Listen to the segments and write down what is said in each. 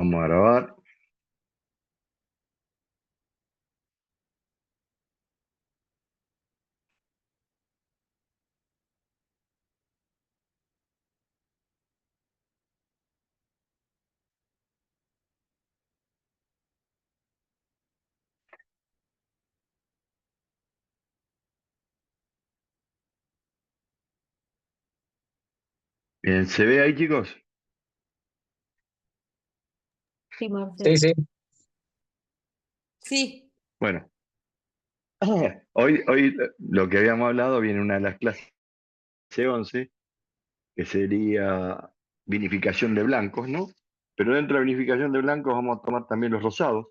Vamos a grabar. Bien, ¿se ve ahí, chicos? Sí, Sí, Marcelo. sí. Sí, Bueno, hoy lo que habíamos hablado viene en una de las clases 11, que sería vinificación de blancos, ¿no? Pero dentro de la vinificación de blancos vamos a tomar también los rosados,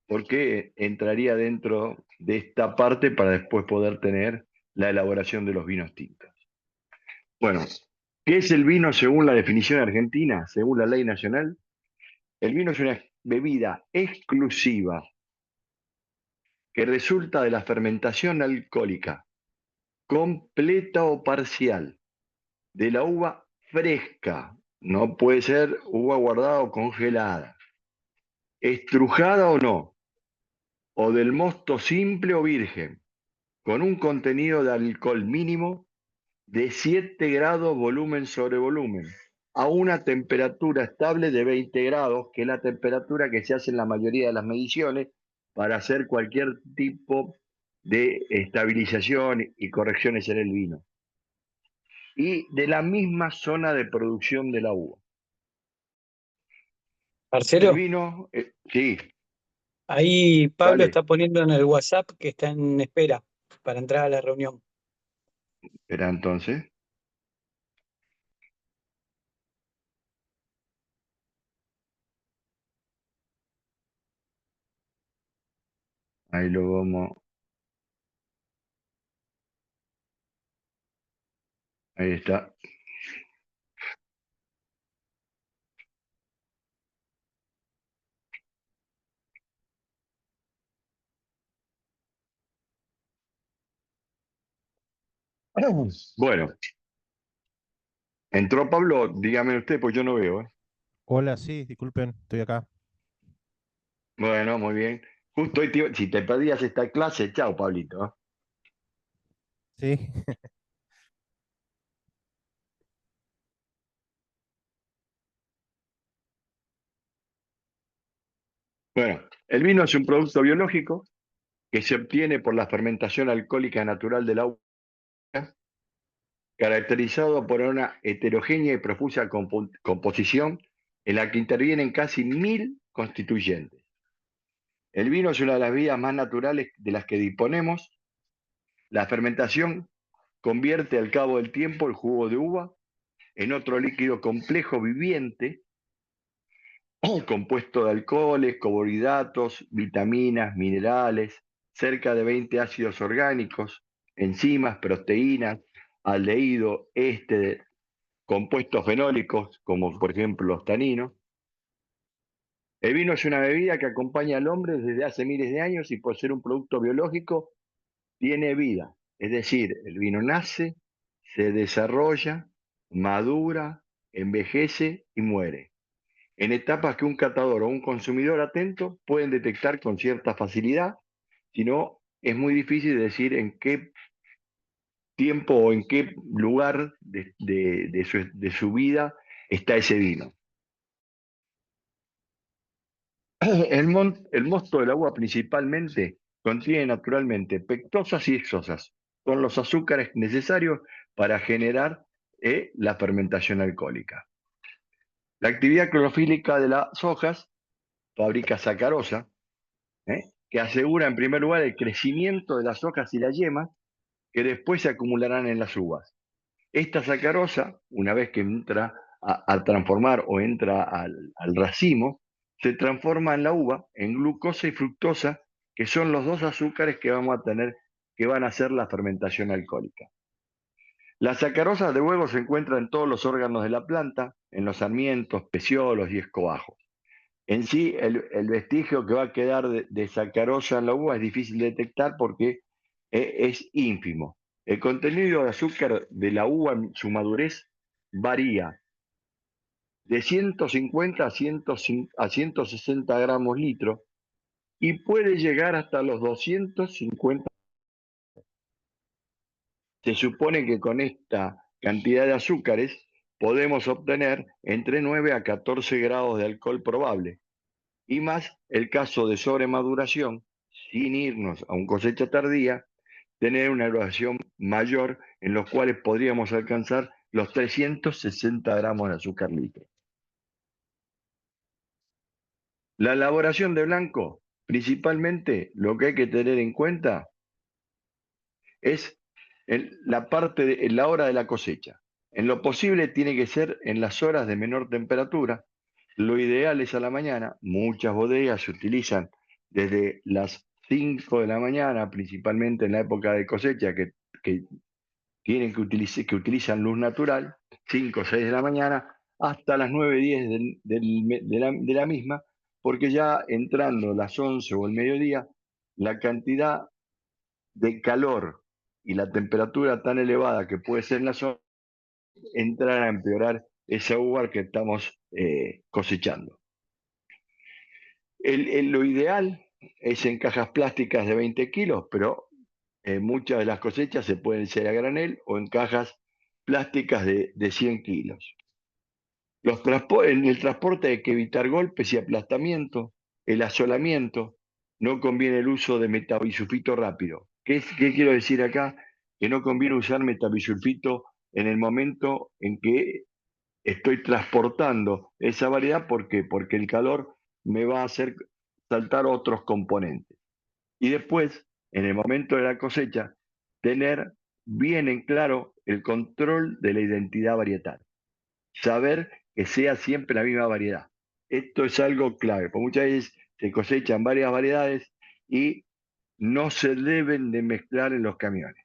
porque entraría dentro de esta parte para después poder tener la elaboración de los vinos tintos. Bueno, ¿qué es el vino según la definición argentina, según la ley nacional? El vino es una bebida exclusiva que resulta de la fermentación alcohólica, completa o parcial, de la uva fresca, no puede ser uva guardada o congelada, estrujada o no, o del mosto simple o virgen, con un contenido de alcohol mínimo de 7 grados volumen sobre volumen, a una temperatura estable de 20 grados, que es la temperatura que se hace en la mayoría de las mediciones para hacer cualquier tipo de estabilización y correcciones en el vino. Y de la misma zona de producción de la uva. El Marcelo, vino, sí, ahí Pablo dale, está poniendo en el WhatsApp que está en espera para entrar a la reunión. espera entonces, ahí lo vamos, ahí está. Bueno, entró Pablo, dígame usted, pues yo no veo, ¿eh? Hola, sí, disculpen, estoy acá. Bueno, muy bien. Justo hoy, si te perdías esta clase, chao, Pablito, ¿eh? Sí, Bueno, el vino es un producto biológico que se obtiene por la fermentación alcohólica natural del agua, caracterizado por una heterogénea y profusa composición en la que intervienen casi 1000 constituyentes. El vino es una de las vías más naturales de las que disponemos. La fermentación convierte al cabo del tiempo el jugo de uva en otro líquido complejo viviente, compuesto de alcoholes, carbohidratos, vitaminas, minerales, cerca de 20 ácidos orgánicos, enzimas, proteínas, aldehído, éster, compuestos fenólicos, como por ejemplo los taninos. El vino es una bebida que acompaña al hombre desde hace miles de años y por ser un producto biológico tiene vida. Es decir, el vino nace, se desarrolla, madura, envejece y muere, en etapas que un catador o un consumidor atento pueden detectar con cierta facilidad, si no, es muy difícil decir en qué tiempo o en qué lugar de su vida está ese vino. El mosto del agua principalmente contiene naturalmente pectosas y hexosas, son los azúcares necesarios para generar la fermentación alcohólica. La actividad clorofílica de las hojas fabrica sacarosa, que asegura en primer lugar el crecimiento de las hojas y las yemas que después se acumularán en las uvas. Esta sacarosa, una vez que entra a transformar o entra al racimo, se transforma en la uva en glucosa y fructosa, que son los dos azúcares que vamos a tener, que van a hacer la fermentación alcohólica. La sacarosa de luego se encuentra en todos los órganos de la planta, en los sarmientos, peciolos y escobajos. En sí, el vestigio que va a quedar de sacarosa en la uva es difícil de detectar porque es ínfimo. El contenido de azúcar de la uva en su madurez varía de 150 a 160 gramos litro y puede llegar hasta los 250. Se supone que con esta cantidad de azúcares podemos obtener entre 9 a 14 grados de alcohol probable. Y más el caso de sobremaduración, sin irnos a un cosecha tardía, tener una graduación mayor en los cuales podríamos alcanzar los 360 gramos de azúcar litro. La elaboración de blanco, principalmente lo que hay que tener en cuenta es la hora de la cosecha. En lo posible tiene que ser en las horas de menor temperatura. Lo ideal es a la mañana. Muchas bodegas se utilizan desde las 5 de la mañana, principalmente en la época de cosecha, que tienen que utilizan luz natural, 5 o 6 de la mañana, hasta las 9, 10 de la misma, porque ya entrando las 11 o el mediodía, la cantidad de calor y la temperatura tan elevada que puede ser en la zona, entrar a empeorar esa uva que estamos cosechando. Lo ideal es en cajas plásticas de 20 kilos, pero muchas de las cosechas se pueden hacer a granel o en cajas plásticas de 100 kilos. En el transporte hay que evitar golpes y aplastamiento, el asolamiento, no conviene el uso de metabisulfito rápido. ¿Qué quiero decir acá? Que no conviene usar metabisulfito en el momento en que estoy transportando esa variedad. ¿Por qué? Porque el calor me va a hacer saltar otros componentes. Y después, en el momento de la cosecha, tener bien en claro el control de la identidad varietal. Saber que sea siempre la misma variedad. Esto es algo clave, porque muchas veces se cosechan varias variedades y no se deben de mezclar en los camiones.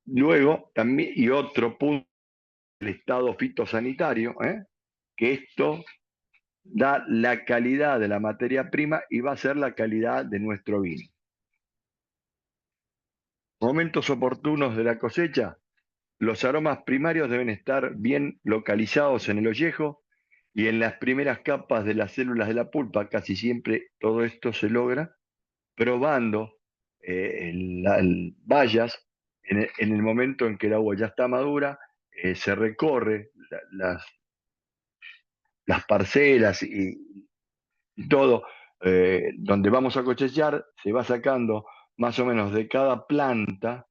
Luego, también, y otro punto, el estado fitosanitario, que esto da la calidad de la materia prima y va a ser la calidad de nuestro vino. Momentos oportunos de la cosecha. Los aromas primarios deben estar bien localizados en el ollejo y en las primeras capas de las células de la pulpa. Casi siempre todo esto se logra probando bayas en el momento en que el agua ya está madura. Se recorre las parcelas y todo, donde vamos a cosechar, se va sacando más o menos de cada planta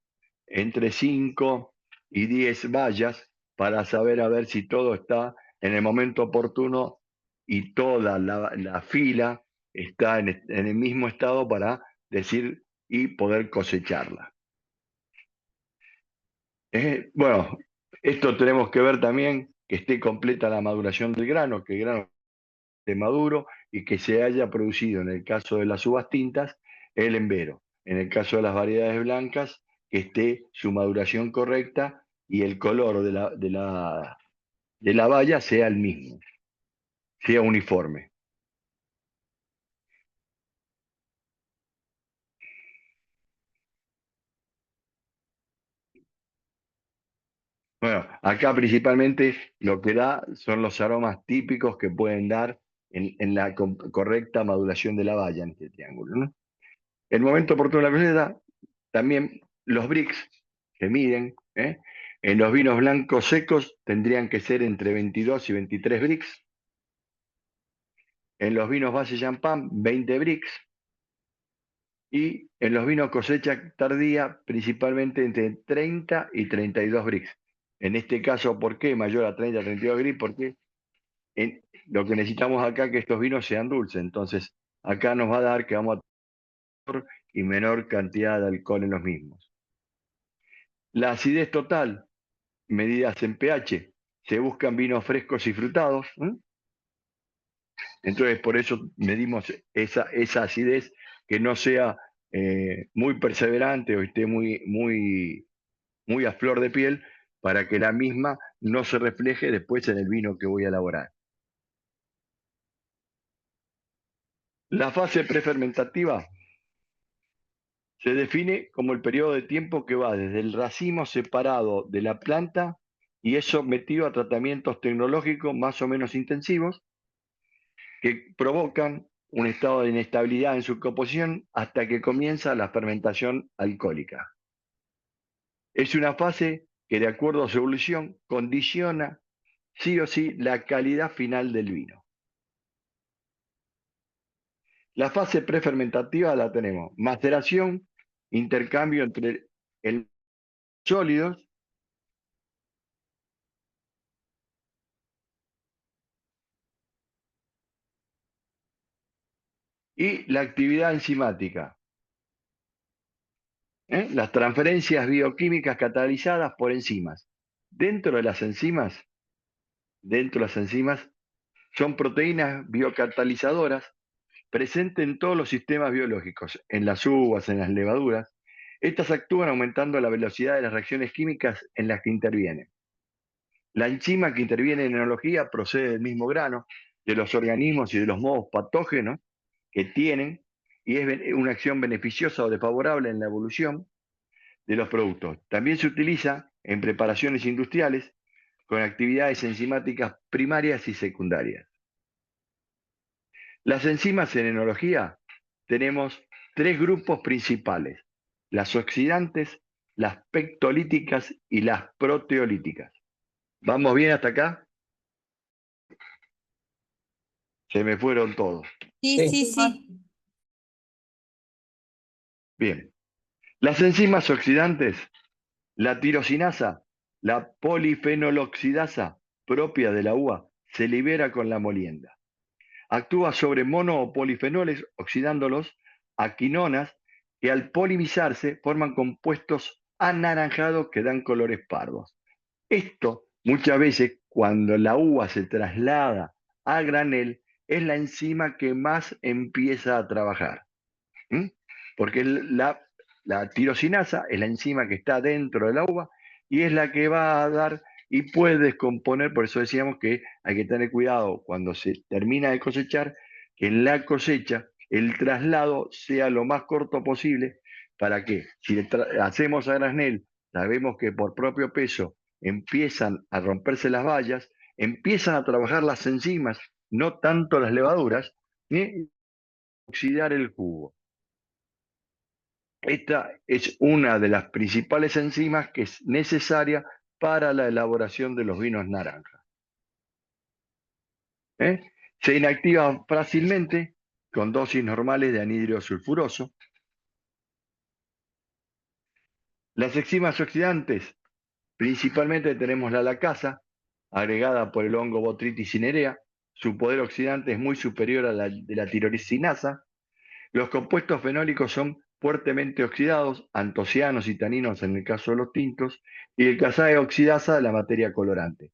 entre 5 y 10 bayas para saber a ver si todo está en el momento oportuno y toda la fila está en el mismo estado para decir y poder cosecharla. Bueno, esto tenemos que ver también que esté completa la maduración del grano, que el grano esté maduro y que se haya producido, en el caso de las uvas tintas, el embero. En el caso de las variedades blancas, que esté su maduración correcta y el color de la baya sea el mismo, sea uniforme. Bueno, acá principalmente lo que da son los aromas típicos que pueden dar en la correcta maduración de la baya en este triángulo, ¿no? El momento oportuno de la cosecha, también los Brix se miden. En los vinos blancos secos tendrían que ser entre 22 y 23 Brix. En los vinos base champán, 20 Brix. Y en los vinos cosecha tardía, principalmente entre 30 y 32 Brix. En este caso, ¿por qué mayor a 30 32 Brix? Porque lo que necesitamos acá es que estos vinos sean dulces. Entonces, acá nos va a dar que vamos a tener y menor cantidad de alcohol en los mismos. La acidez total, medidas en pH, se buscan vinos frescos y frutados. Entonces, por eso medimos esa acidez, que no sea muy perseverante o esté muy a flor de piel, para que la misma no se refleje después en el vino que voy a elaborar. La fase prefermentativa Se define como el periodo de tiempo que va desde el racimo separado de la planta y es sometido a tratamientos tecnológicos más o menos intensivos que provocan un estado de inestabilidad en su composición hasta que comienza la fermentación alcohólica. Es una fase que, de acuerdo a su evolución, condiciona sí o sí la calidad final del vino. La fase prefermentativa la tenemos: maceración, intercambio entre el sólidos y la actividad enzimática. Las transferencias bioquímicas catalizadas por enzimas. Dentro de las enzimas son proteínas biocatalizadoras presentes en todos los sistemas biológicos, en las uvas, en las levaduras. Estas actúan aumentando la velocidad de las reacciones químicas en las que intervienen. La enzima que interviene en enología procede del mismo grano, de los organismos y de los modos patógenos que tienen, y es una acción beneficiosa o desfavorable en la evolución de los productos. También se utiliza en preparaciones industriales con actividades enzimáticas primarias y secundarias. Las enzimas en enología tenemos tres grupos principales: las oxidantes, las pectolíticas y las proteolíticas. ¿Vamos bien hasta acá? Se me fueron todos. Sí, sí, sí. Bien. Las enzimas oxidantes, la tirosinasa, la polifenoloxidasa propia de la uva, se libera con la molienda. Actúa sobre mono o polifenoles oxidándolos a quinonas que al polimizarse forman compuestos anaranjados que dan colores pardos. Esto muchas veces cuando la uva se traslada a granel es la enzima que más empieza a trabajar. ¿Mm? Porque la tirosinasa es la enzima que está dentro de la uva y es la que va a dar y puede descomponer. Por eso decíamos que hay que tener cuidado cuando se termina de cosechar, que en la cosecha el traslado sea lo más corto posible, para que si hacemos a granel, sabemos que por propio peso empiezan a romperse las bayas, empiezan a trabajar las enzimas, no tanto las levaduras, y oxidar el jugo. Esta es una de las principales enzimas que es necesaria para la elaboración de los vinos naranjas. Se inactiva fácilmente con dosis normales de anhídrido sulfuroso. Las enzimas oxidantes, principalmente tenemos la lacasa, agregada por el hongo Botrytis cinerea. Su poder oxidante es muy superior a la de la tirosinasa. Los compuestos fenólicos son fuertemente oxidados, antocianos y taninos en el caso de los tintos, y el casae oxidasa de la materia colorante.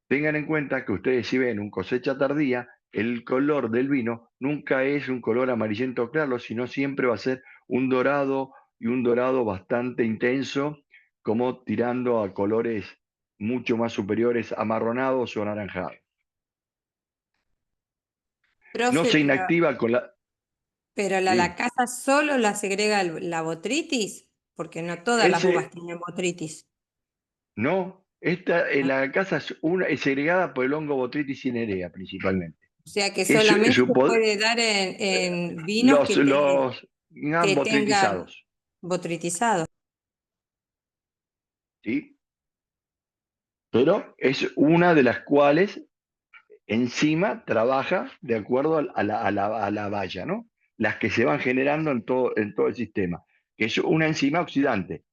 Tengan en cuenta que ustedes, si ven un cosecha tardía, el color del vino nunca es un color amarillento claro, sino siempre va a ser un dorado, y un dorado bastante intenso, como tirando a colores mucho más superiores, amarronados o anaranjados. No Profe, se inactiva con la... pero la Sí. lacasa solo la segrega la botrytis, porque no todas las uvas Ese, tienen botrytis. no, la casa es segregada por el hongo Botrytis cinerea principalmente. O sea que Es, solamente su se poder- puede dar en vinos los que GAN tengan botritizados, botrytizados. ¿sí? Pero es una de las cuales encima trabaja de acuerdo a la valla, ¿no? Las que se van generando en todo el sistema, que es una enzima oxidante.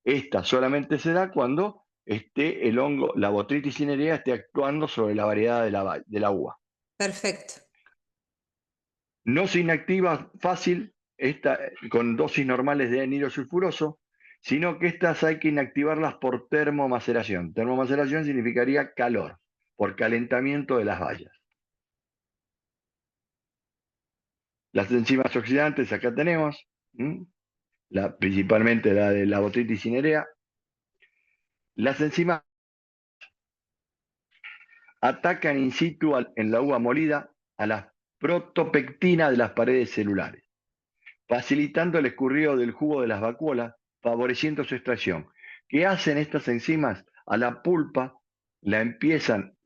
Esta solamente se da cuando esté el hongo, la Botrytis cinerea, esté actuando sobre la variedad de la uva. Perfecto. No se inactiva fácil con dosis normales de anhídrido sulfuroso, sino que estas hay que inactivarlas por termomaceración. Termomaceración significaría calor, por calentamiento de las bayas. Las enzimas oxidantes acá tenemos, principalmente la de la Botrytis cinerea. Las enzimas atacan in situ en la uva molida a la protopectina de las paredes celulares. facilitando el escurrido del jugo de las vacuolas, favoreciendo su extracción. ¿Qué hacen estas enzimas? A la pulpa la empiezan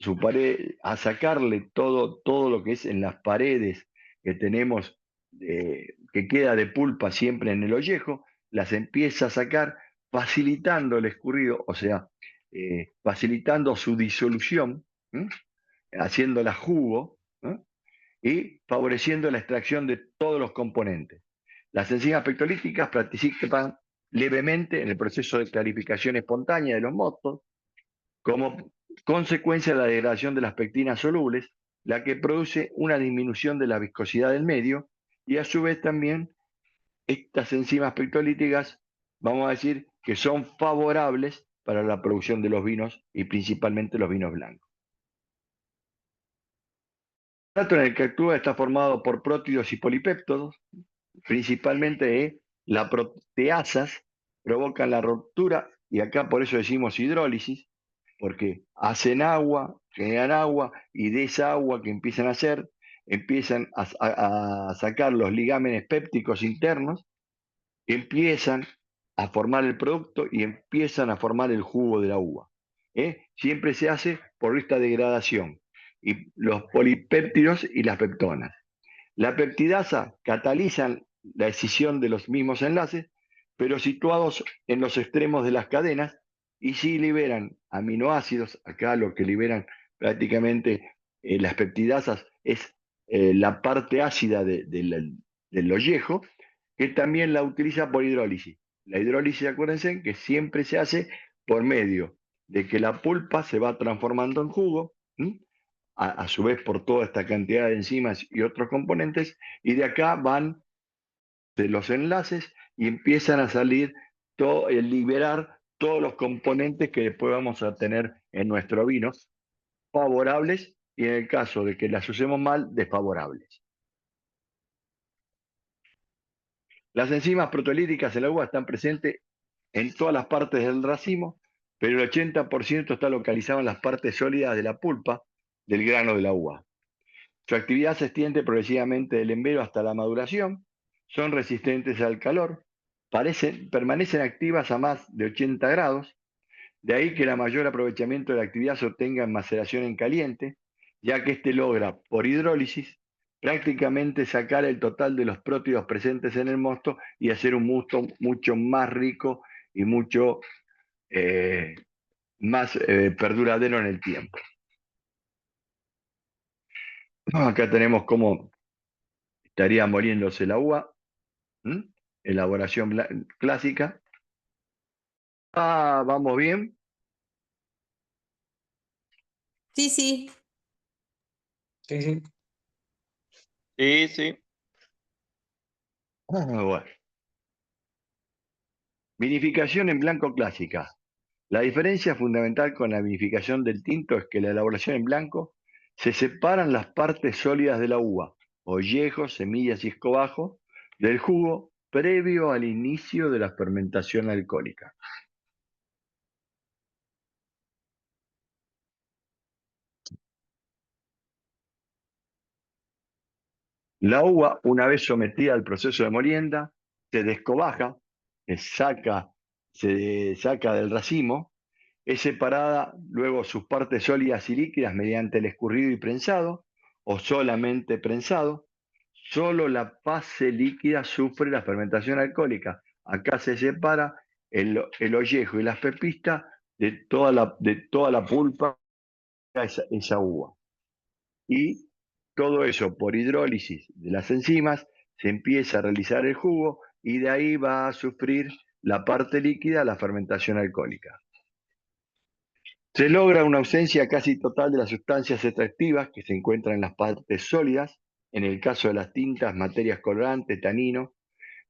a sacarle todo lo que es en las paredes que tenemos, que queda de pulpa siempre en el ollejo, las empieza a sacar, facilitando el escurrido, o sea, facilitando su disolución, haciéndola jugo, y favoreciendo la extracción de todos los componentes. Las enzimas pectolíticas participan levemente en el proceso de clarificación espontánea de los mostos, como consecuencia de la degradación de las pectinas solubles, la que produce una disminución de la viscosidad del medio, y a su vez también estas enzimas pectolíticas, vamos a decir, que son favorables para la producción de los vinos y principalmente los vinos blancos. El sustrato en el que actúa está formado por prótidos y polipéptodos, principalmente las proteasas provocan la ruptura, y acá por eso decimos hidrólisis, porque hacen agua, generan agua, y de esa agua que empiezan a hacer, empiezan a sacar los ligámenes pépticos internos, empiezan a formar el producto y empiezan a formar el jugo de la uva. Siempre se hace por esta degradación, y los polipéptidos y las peptonas. La peptidasa catalizan la escisión de los mismos enlaces, pero situados en los extremos de las cadenas, y sí liberan aminoácidos. Acá lo que liberan prácticamente las peptidasas es la parte ácida del ollejo, que también la utiliza por hidrólisis. La hidrólisis, acuérdense, que siempre se hace por medio de que la pulpa se va transformando en jugo, a su vez por toda esta cantidad de enzimas y otros componentes, y de acá van de los enlaces y empiezan a salir, liberar todos los componentes que después vamos a tener en nuestro vino, favorables, y en el caso de que las usemos mal, desfavorables. Las enzimas proteolíticas en la uva están presentes en todas las partes del racimo, pero el 80% está localizado en las partes sólidas de la pulpa del grano de la uva. Su actividad se extiende progresivamente del embero hasta la maduración, son resistentes al calor, permanecen activas a más de 80 grados, de ahí que el mayor aprovechamiento de la actividad se obtenga en maceración en caliente, ya que éste logra, por hidrólisis, prácticamente sacar el total de los prótidos presentes en el mosto y hacer un mosto mucho más rico y mucho más perduradero en el tiempo. Acá tenemos cómo estaría moliéndose la uva. Elaboración clásica. ¿Vamos bien? Sí, sí. Sí, sí. Sí, sí. Bueno. Vinificación en blanco clásica. La diferencia fundamental con la vinificación del tinto es que la elaboración en blanco se separan las partes sólidas de la uva, ollejos, semillas y escobajo, del jugo previo al inicio de la fermentación alcohólica. La uva, una vez sometida al proceso de molienda, se descobaja, se saca del racimo, es separada luego sus partes sólidas y líquidas mediante el escurrido y prensado, o solamente prensado. Solo la fase líquida sufre la fermentación alcohólica. Acá se separa el ollejo y las pepistas de toda la pulpa de esa uva. Y todo eso por hidrólisis de las enzimas se empieza a realizar el jugo, y de ahí va a sufrir la parte líquida, la fermentación alcohólica. Se logra una ausencia casi total de las sustancias extractivas que se encuentran en las partes sólidas, en el caso de las tintas, materias colorantes, taninos,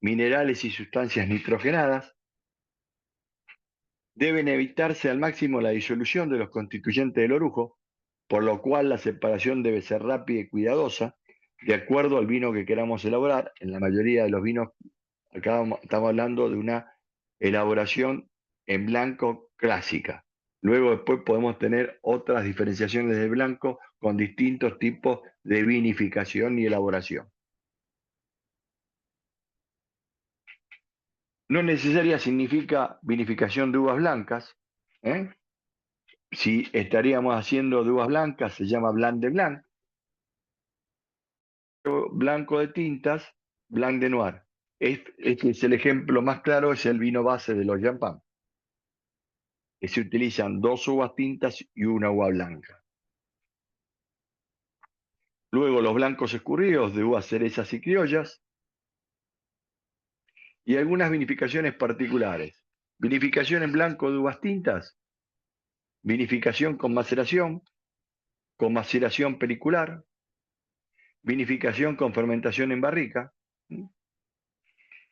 minerales y sustancias nitrogenadas. Deben evitarse al máximo la disolución de los constituyentes del orujo, por lo cual la separación debe ser rápida y cuidadosa, de acuerdo al vino que queramos elaborar. En la mayoría de los vinos, acá estamos hablando de una elaboración en blanco clásica. Luego después podemos tener otras diferenciaciones de blanco con distintos tipos de vinificación y elaboración. No necesaria significa vinificación de uvas blancas. ¿eh? Si estaríamos haciendo de uvas blancas, se llama blanc de blanc. Blanco de tintas, blanc de noir. Este es el ejemplo más claro, es el vino base de los champán, que se utilizan 2 uvas tintas y una uva blanca. Luego los blancos escurridos de uvas cerezas y criollas, y algunas vinificaciones particulares. Vinificación en blanco de uvas tintas, vinificación con maceración pelicular, vinificación con fermentación en barrica.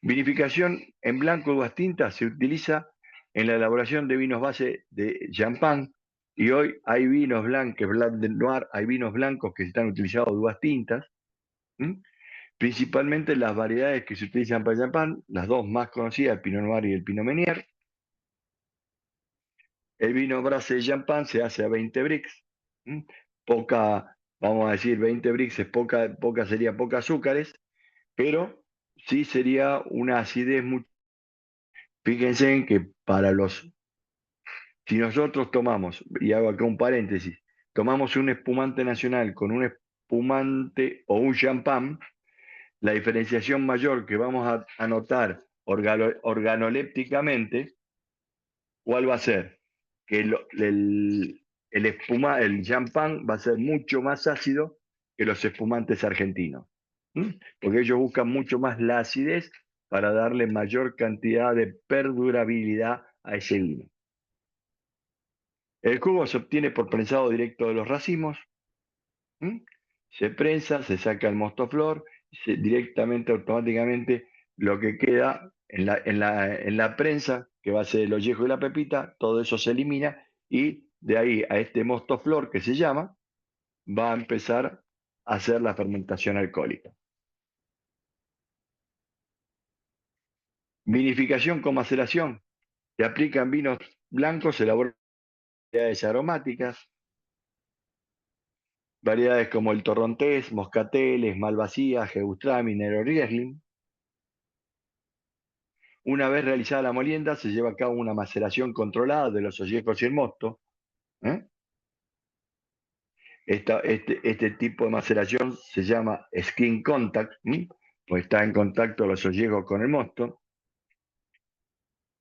Vinificación en blanco de uvas tintas se utiliza en la elaboración de vinos base de champán, y hoy hay vinos blancos, blanc de noir, hay vinos blancos que se están utilizando de uvas tintas. Principalmente las variedades que se utilizan para el champán, las dos más conocidas, el Pinot Noir y el Pinot Meunier. El vino base de champán se hace a 20 brix. Poca, vamos a decir, 20 brix es poca sería poca azúcares, pero sí sería una acidez muy... Fíjense en que si nosotros tomamos, y hago acá un paréntesis, tomamos un espumante nacional con un espumante o un champán, la diferenciación mayor que vamos a notar organolépticamente, ¿cuál va a ser? Que el champán va a ser mucho más ácido que los espumantes argentinos. Porque ellos buscan mucho más la acidez para darle mayor cantidad de perdurabilidad a ese vino. El jugo se obtiene por prensado directo de los racimos. Se prensa, se saca el mosto flor, directamente, automáticamente, lo que queda en la prensa, que va a ser el ollejo y la pepita, todo eso se elimina, y de ahí a este mosto flor que se llama, va a empezar a hacer la fermentación alcohólica. Vinificación con maceración. Se aplican vinos blancos, se elaboran variedades aromáticas, variedades como el torrontés, moscateles, malvasía, geustramín, Nero Riesling. Una vez realizada la molienda, se lleva a cabo una maceración controlada de los ollejos y el mosto. Este tipo de maceración se llama skin contact, pues está en contacto los ollejos con el mosto,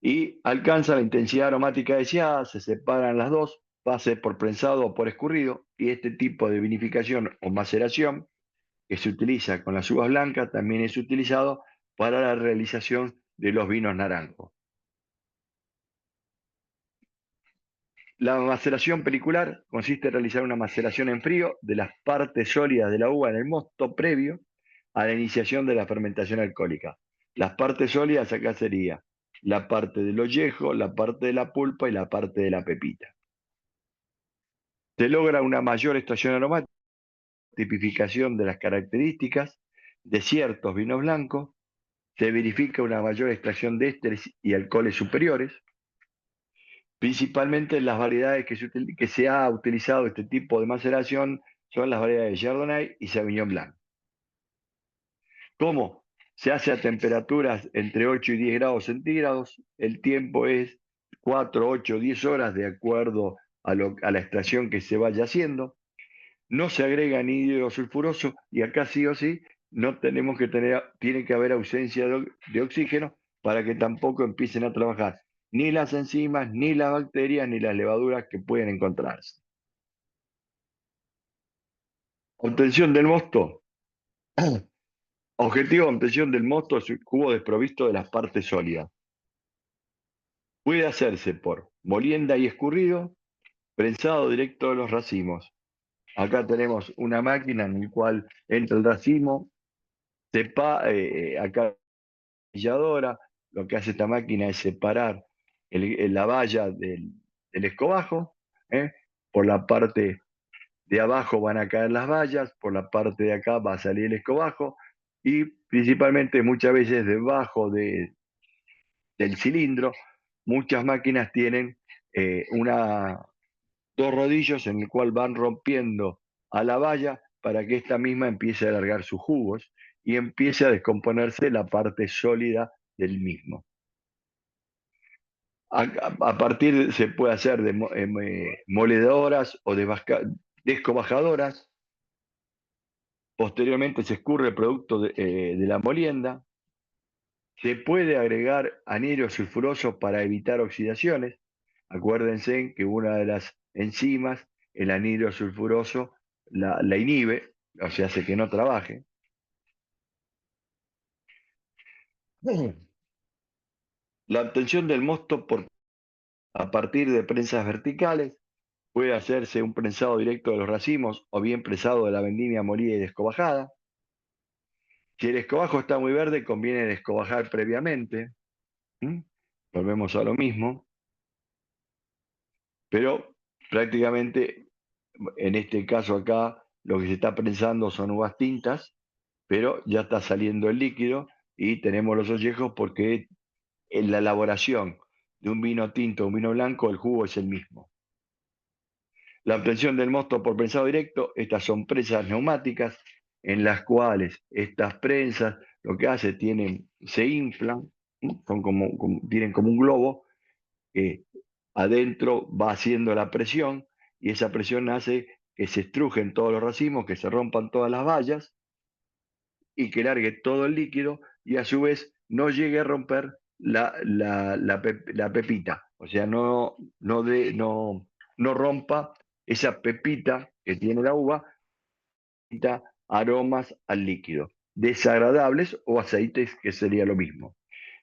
y alcanza la intensidad aromática deseada, se separan las dos, pase por prensado o por escurrido, y este tipo de vinificación o maceración que se utiliza con las uvas blancas también es utilizado para la realización de los vinos naranjos. La maceración pelicular consiste en realizar una maceración en frío de las partes sólidas de la uva en el mosto previo a la iniciación de la fermentación alcohólica. Las partes sólidas acá sería la parte del ollejo, la parte de la pulpa y la parte de la pepita. Se logra una mayor extracción aromática, tipificación de las características de ciertos vinos blancos, se verifica una mayor extracción de ésteres y alcoholes superiores. Principalmente las variedades que se ha utilizado este tipo de maceración son las variedades de Chardonnay y Sauvignon Blanc. ¿Cómo? Se hace a temperaturas entre 8 y 10 grados centígrados. El tiempo es 4, 8, 10 horas de acuerdo a la extracción que se vaya haciendo. No se agrega anhídrido sulfuroso, y acá sí o sí no tenemos que tiene que haber ausencia de oxígeno para que tampoco empiecen a trabajar ni las enzimas, ni las bacterias, ni las levaduras que pueden encontrarse. Obtención del mosto. Objetivo de obtención del mosto es un jugo desprovisto de las partes sólidas. Puede hacerse por molienda y escurrido, prensado directo de los racimos. Acá tenemos una máquina en la cual entra el racimo, acá la lo que hace esta máquina es separar la valla del escobajo. Por la parte de abajo van a caer las vallas, por la parte de acá va a salir el escobajo, y principalmente muchas veces debajo del cilindro, muchas máquinas tienen dos rodillos en el cual van rompiendo a la valla para que esta misma empiece a alargar sus jugos y empiece a descomponerse la parte sólida del mismo. A partir se puede hacer de moledoras o de descobajadoras. Posteriormente se escurre el producto de la molienda. Se puede agregar anhidro sulfuroso para evitar oxidaciones. Acuérdense que una de las enzimas, el anhidro sulfuroso, la inhibe, o sea, hace que no trabaje. La obtención del mosto a partir de prensas verticales puede hacerse un prensado directo de los racimos o bien prensado de la vendimia molida y descobajada. Si el escobajo está muy verde, conviene descobajar previamente. Volvemos a lo mismo. Pero prácticamente en este caso acá lo que se está prensando son uvas tintas, pero ya está saliendo el líquido y tenemos los ollejos porque en la elaboración de un vino tinto o un vino blanco el jugo es el mismo. La obtención del mosto por prensado directo, estas son prensas neumáticas en las cuales estas prensas lo que hace se inflan, son tienen como un globo que adentro va haciendo la presión y esa presión hace que se estrujen todos los racimos, que se rompan todas las vallas y que largue todo el líquido y a su vez no llegue a romper la pepita. O sea, no rompa esa pepita que tiene la uva, da aromas al líquido, desagradables o aceites, que sería lo mismo.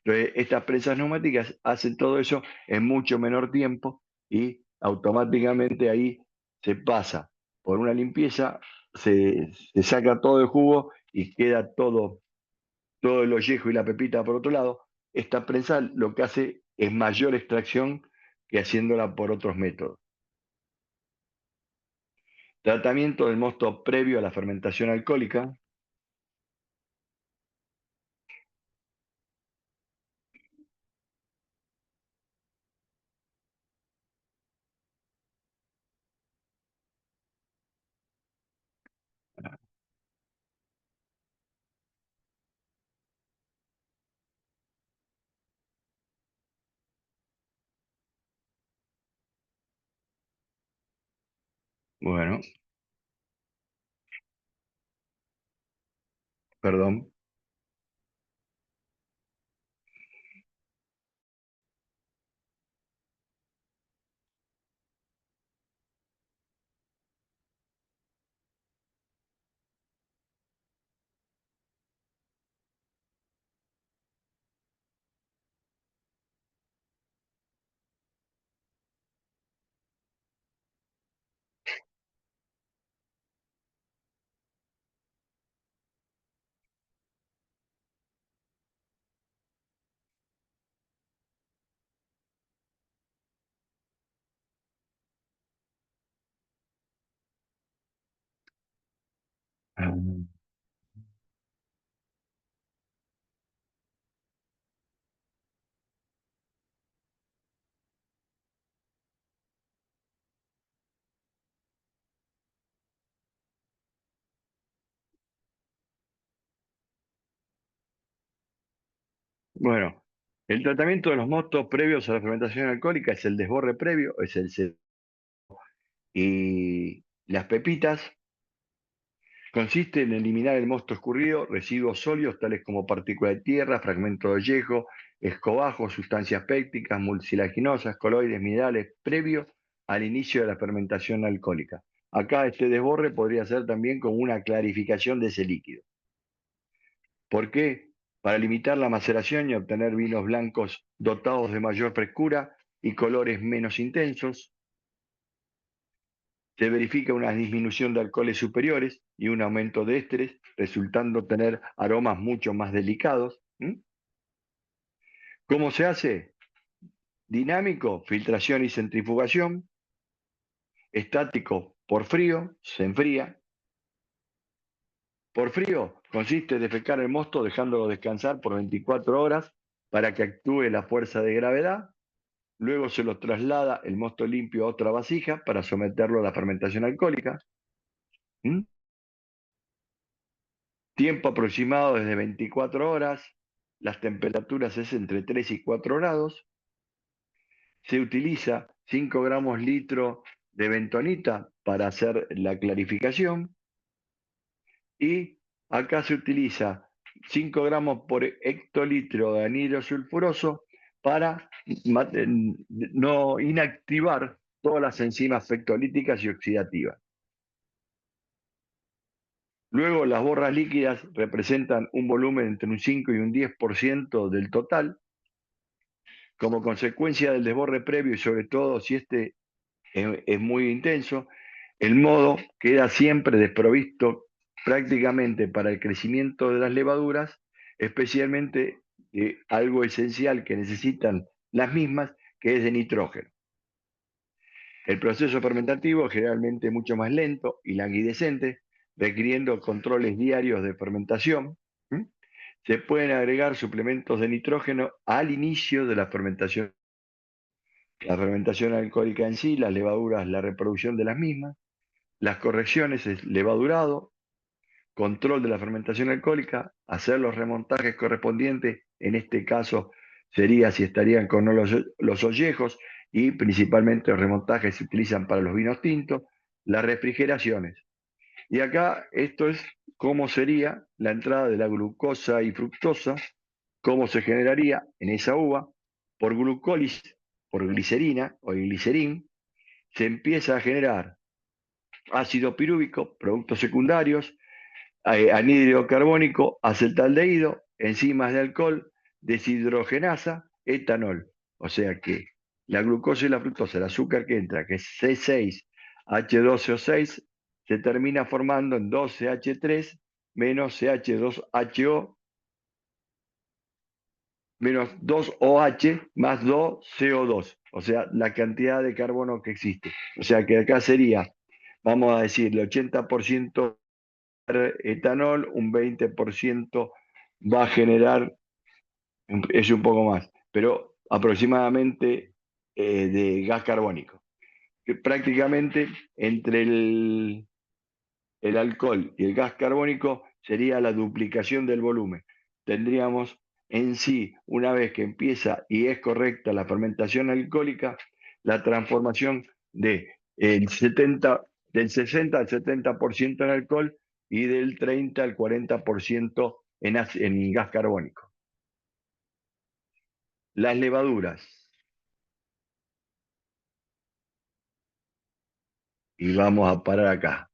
Entonces, estas prensas neumáticas hacen todo eso en mucho menor tiempo y automáticamente ahí se pasa por una limpieza, se saca todo el jugo y queda todo el ollejo y la pepita por otro lado. Esta prensa lo que hace es mayor extracción que haciéndola por otros métodos. Tratamiento del mosto previo a la fermentación alcohólica. Bueno, perdón. Bueno, el tratamiento de los mostos previos a la fermentación alcohólica es el desborre previo, es y las pepitas. Consiste en eliminar el mosto escurrido, residuos sólidos tales como partículas de tierra, fragmentos de ollejo, escobajos, sustancias pépticas, mucilaginosas, coloides, minerales, previo al inicio de la fermentación alcohólica. Acá este desborre podría ser también como una clarificación de ese líquido. ¿Por qué? Para limitar la maceración y obtener vinos blancos dotados de mayor frescura y colores menos intensos. Se verifica una disminución de alcoholes superiores y un aumento de ésteres, resultando tener aromas mucho más delicados. ¿Cómo se hace? Dinámico, filtración y centrifugación. Estático, por frío, se enfría. Por frío, consiste en defecar el mosto dejándolo descansar por 24 horas para que actúe la fuerza de gravedad. Luego se lo traslada el mosto limpio a otra vasija para someterlo a la fermentación alcohólica. Tiempo aproximado desde 24 horas. Las temperaturas es entre 3 y 4 grados. se utiliza 5 gramos litro de bentonita para hacer la clarificación y acá se utiliza 5 gramos por hectolitro de anhidro sulfuroso para no inactivar todas las enzimas pectolíticas y oxidativas. Luego, las borras líquidas representan un volumen entre un 5 y un 10% del total. Como consecuencia del desborde previo y sobre todo si este es muy intenso, el modo queda siempre desprovisto prácticamente para el crecimiento de las levaduras, especialmente algo esencial que necesitan las mismas, que es de nitrógeno. El proceso fermentativo es generalmente mucho más lento y languidecente, requiriendo controles diarios de fermentación. Se pueden agregar suplementos de nitrógeno al inicio de la fermentación. La fermentación alcohólica en sí, las levaduras, la reproducción de las mismas, las correcciones es levadurado, control de la fermentación alcohólica, hacer los remontajes correspondientes, en este caso sería si estarían con los ollejos, y principalmente los remontajes se utilizan para los vinos tintos, las refrigeraciones. Y acá esto es cómo sería la entrada de la glucosa y fructosa, cómo se generaría en esa uva por glucólisis, por glicerina o glicerín, se empieza a generar ácido pirúvico, productos secundarios, anhídrido carbónico, acetaldehído, enzimas de alcohol, deshidrogenasa, etanol. O sea que la glucosa y la fructosa, el azúcar que entra, que es C6H12O6, se termina formando en 2CH3 menos CH2HO menos 2OH más 2CO2, o sea, la cantidad de carbono que existe. O sea que acá sería, vamos a decir, el 80% etanol, un 20% va a generar, es un poco más, pero aproximadamente de gas carbónico. Que prácticamente entre el alcohol y el gas carbónico sería la duplicación del volumen. Tendríamos en sí, una vez que empieza y es correcta la fermentación alcohólica, la transformación del 60 al 70% en alcohol y del 30 al 40% en gas carbónico. Las levaduras. Y vamos a parar acá.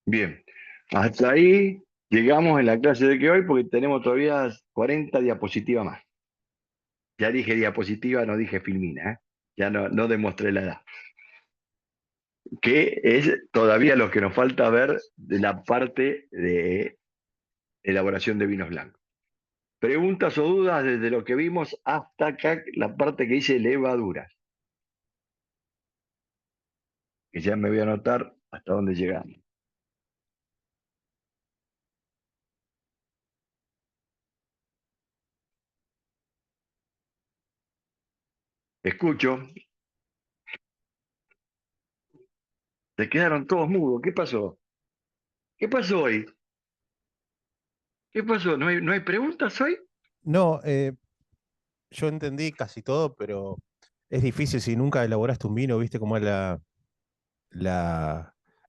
Bien, hasta ahí llegamos en la clase de que hoy porque tenemos todavía 40 diapositivas más. Ya dije diapositiva, no dije filmina, ¿eh? Ya no demostré la edad. Que es todavía lo que nos falta ver de la parte de elaboración de vinos blancos. Preguntas o dudas desde lo que vimos hasta acá, la parte que dice levaduras. Que ya me voy a anotar hasta dónde llegamos. Escucho. Se quedaron todos mudos. ¿Qué pasó? ¿Qué pasó hoy? ¿Qué pasó? ¿No hay preguntas hoy? No, yo entendí casi todo, pero es difícil si nunca elaboraste un vino, viste cómo es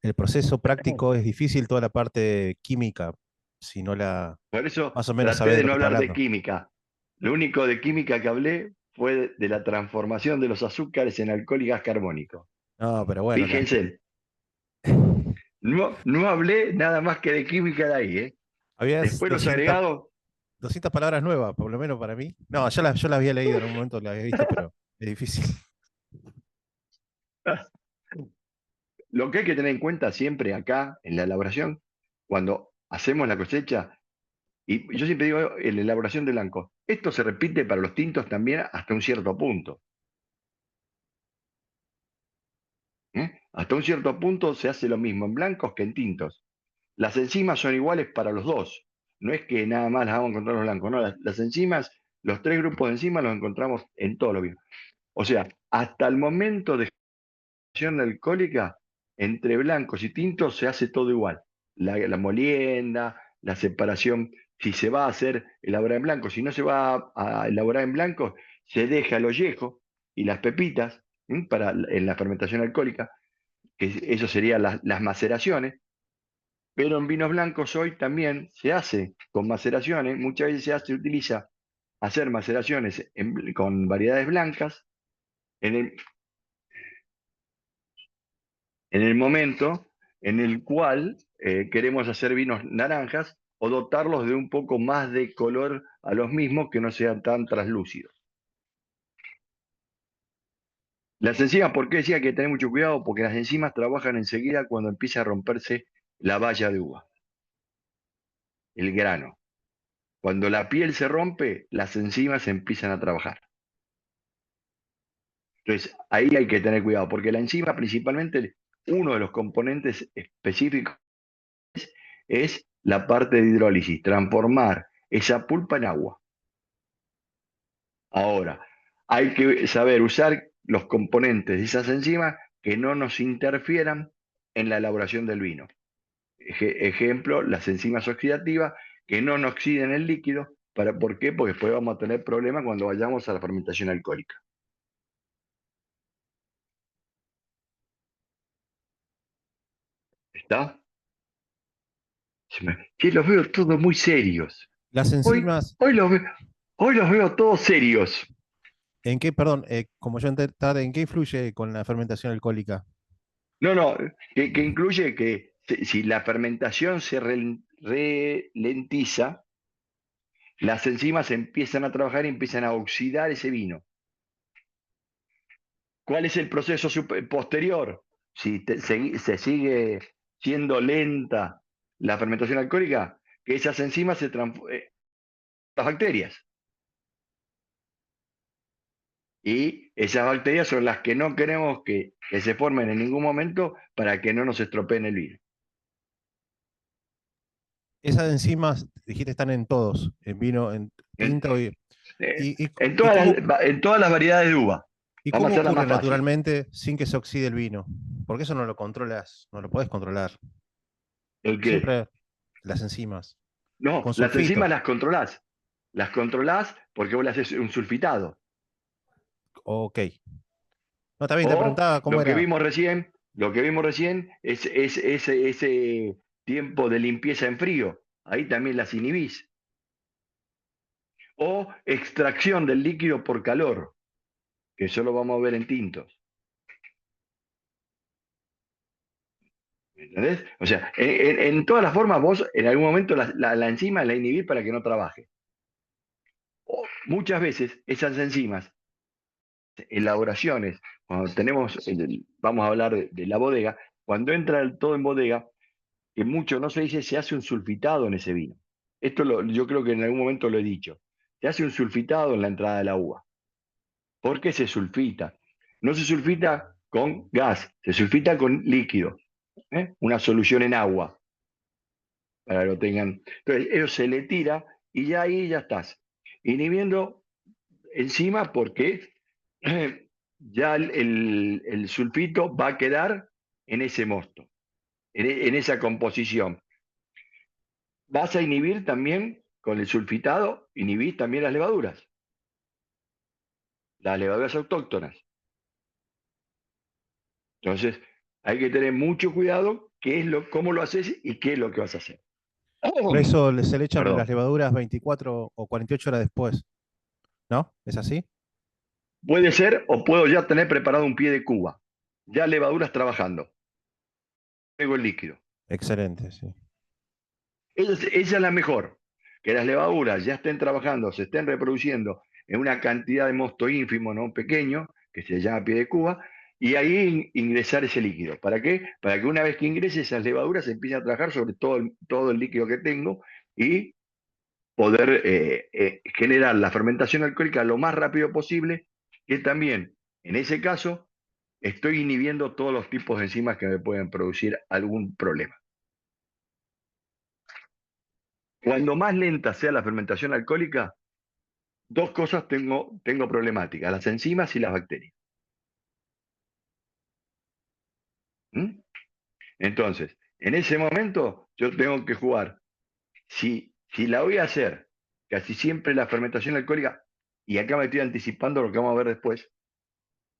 el proceso práctico, es difícil toda la parte química, si no la Por eso más o menos traté sabes de de lo no que estás hablar de hablando. química. Lo único de química que hablé fue de la transformación de los azúcares en alcohol y gas carbónico. No, pero bueno, Fíjense, no hablé nada más que de química de ahí, ¿eh? habías Después los agregados, 200 palabras nuevas, por lo menos para mí. No, yo las había leído en un momento, las había visto, pero es difícil. lo que hay que tener en cuenta siempre acá en la elaboración, cuando hacemos la cosecha, Y yo siempre digo, en la elaboración de blancos, esto se repite para los tintos también hasta un cierto punto. Hasta un cierto punto se hace lo mismo en blancos que en tintos. Las enzimas son iguales para los dos. No es que nada más las vamos a encontrar en los blancos, no, las enzimas, los tres grupos de enzimas los encontramos en todos los vinos. O sea, hasta el momento de acción alcohólica, entre blancos y tintos se hace todo igual. La molienda, la separación, si se va a hacer elaborar en blanco, si no se va a elaborar en blanco, se deja el ollejo y las pepitas en la fermentación alcohólica, que eso serían las maceraciones, pero en vinos blancos hoy también se hace con maceraciones, muchas veces se utiliza hacer maceraciones con variedades blancas en el momento en el cual queremos hacer vinos naranjas o dotarlos de un poco más de color a los mismos que no sean tan translúcidos. Las enzimas, ¿por qué decía que hay que tener mucho cuidado? Porque las enzimas trabajan enseguida cuando empieza a romperse la baya de uva, el grano. Cuando la piel se rompe, las enzimas empiezan a trabajar. Entonces, ahí hay que tener cuidado, porque la enzima principalmente, uno de los componentes específicos es la parte de hidrólisis, transformar esa pulpa en agua. Ahora, hay que saber usar los componentes de esas enzimas que no nos interfieran en la elaboración del vino. Ejemplo, las enzimas oxidativas que no nos oxiden el líquido. ¿Por qué? Porque después vamos a tener problemas cuando vayamos a la fermentación alcohólica. ¿Está? Que los veo todos muy serios. Las Hoy, enzimas, hoy, los, hoy los veo todos serios. ¿en qué, perdón, como yo tarde, ¿en qué influye con la fermentación alcohólica? No, que incluye que si la fermentación se ralentiza, las enzimas empiezan a trabajar y empiezan a oxidar ese vino. ¿Cuál es el proceso posterior? Si se sigue siendo lenta la fermentación alcohólica, que esas enzimas se transforman las bacterias. Y esas bacterias son las que no queremos que se formen en ningún momento para que no nos estropeen el vino. Esas enzimas, dijiste, están en todos, en vino, en En, tinto en y todas en todas las variedades de uva. ¿y Vamos a cómo hacerla ocurre más fácil. naturalmente sin que se oxide el vino? Porque eso no lo controlas, no lo puedes controlar. ¿El qué? Siempre las enzimas, No, con las enzimas sulfito. las controlás. Las controlás porque vos le haces un sulfitado. Ok. No, también te O preguntaba cómo lo que era. vimos recién, es ese tiempo de limpieza en frío. Ahí también las inhibís. O extracción del líquido por calor, que eso lo vamos a ver en tintos. ¿Entendés? O sea, en todas las formas vos en algún momento la enzima la inhibís para que no trabaje. O muchas veces esas enzimas, elaboraciones, cuando tenemos, vamos a hablar de la bodega, cuando entra el todo en bodega, que mucho no se dice, se hace un sulfitado en ese vino. Yo creo que en algún momento lo he dicho. Se hace un sulfitado en la entrada de la uva. ¿Por qué se sulfita? No se sulfita con gas, se sulfita con líquido, una solución en agua, para que lo tengan. Entonces, eso se le tira y ya ahí ya estás inhibiendo encima porque ya el sulfito va a quedar en ese mosto, en esa composición. Vas a inhibir también, con el sulfitado, inhibís también las levaduras autóctonas. Entonces, hay que tener mucho cuidado cómo lo haces y qué es lo que vas a hacer. Por eso se le echan las Perdón. levaduras 24 o 48 horas después. ¿No? ¿Es así? Puede ser o puedo ya tener preparado un pie de cuba. Ya levaduras trabajando. Luego el líquido. Excelente, sí. Esa es la mejor. Que las levaduras ya estén trabajando, se estén reproduciendo en una cantidad de mosto ínfimo, no pequeño, que se llama pie de cuba, y ahí ingresar ese líquido. ¿Para qué? Para que una vez que ingrese esas levaduras empiecen a trabajar sobre todo el líquido que tengo y poder generar la fermentación alcohólica lo más rápido posible, que también, en ese caso, estoy inhibiendo todos los tipos de enzimas que me pueden producir algún problema. Cuando más lenta sea la fermentación alcohólica, dos cosas tengo problemáticas, las enzimas y las bacterias. ¿Mm? Entonces, en ese momento yo tengo que jugar. Si la voy a hacer, casi siempre la fermentación alcohólica, y acá me estoy anticipando lo que vamos a ver después,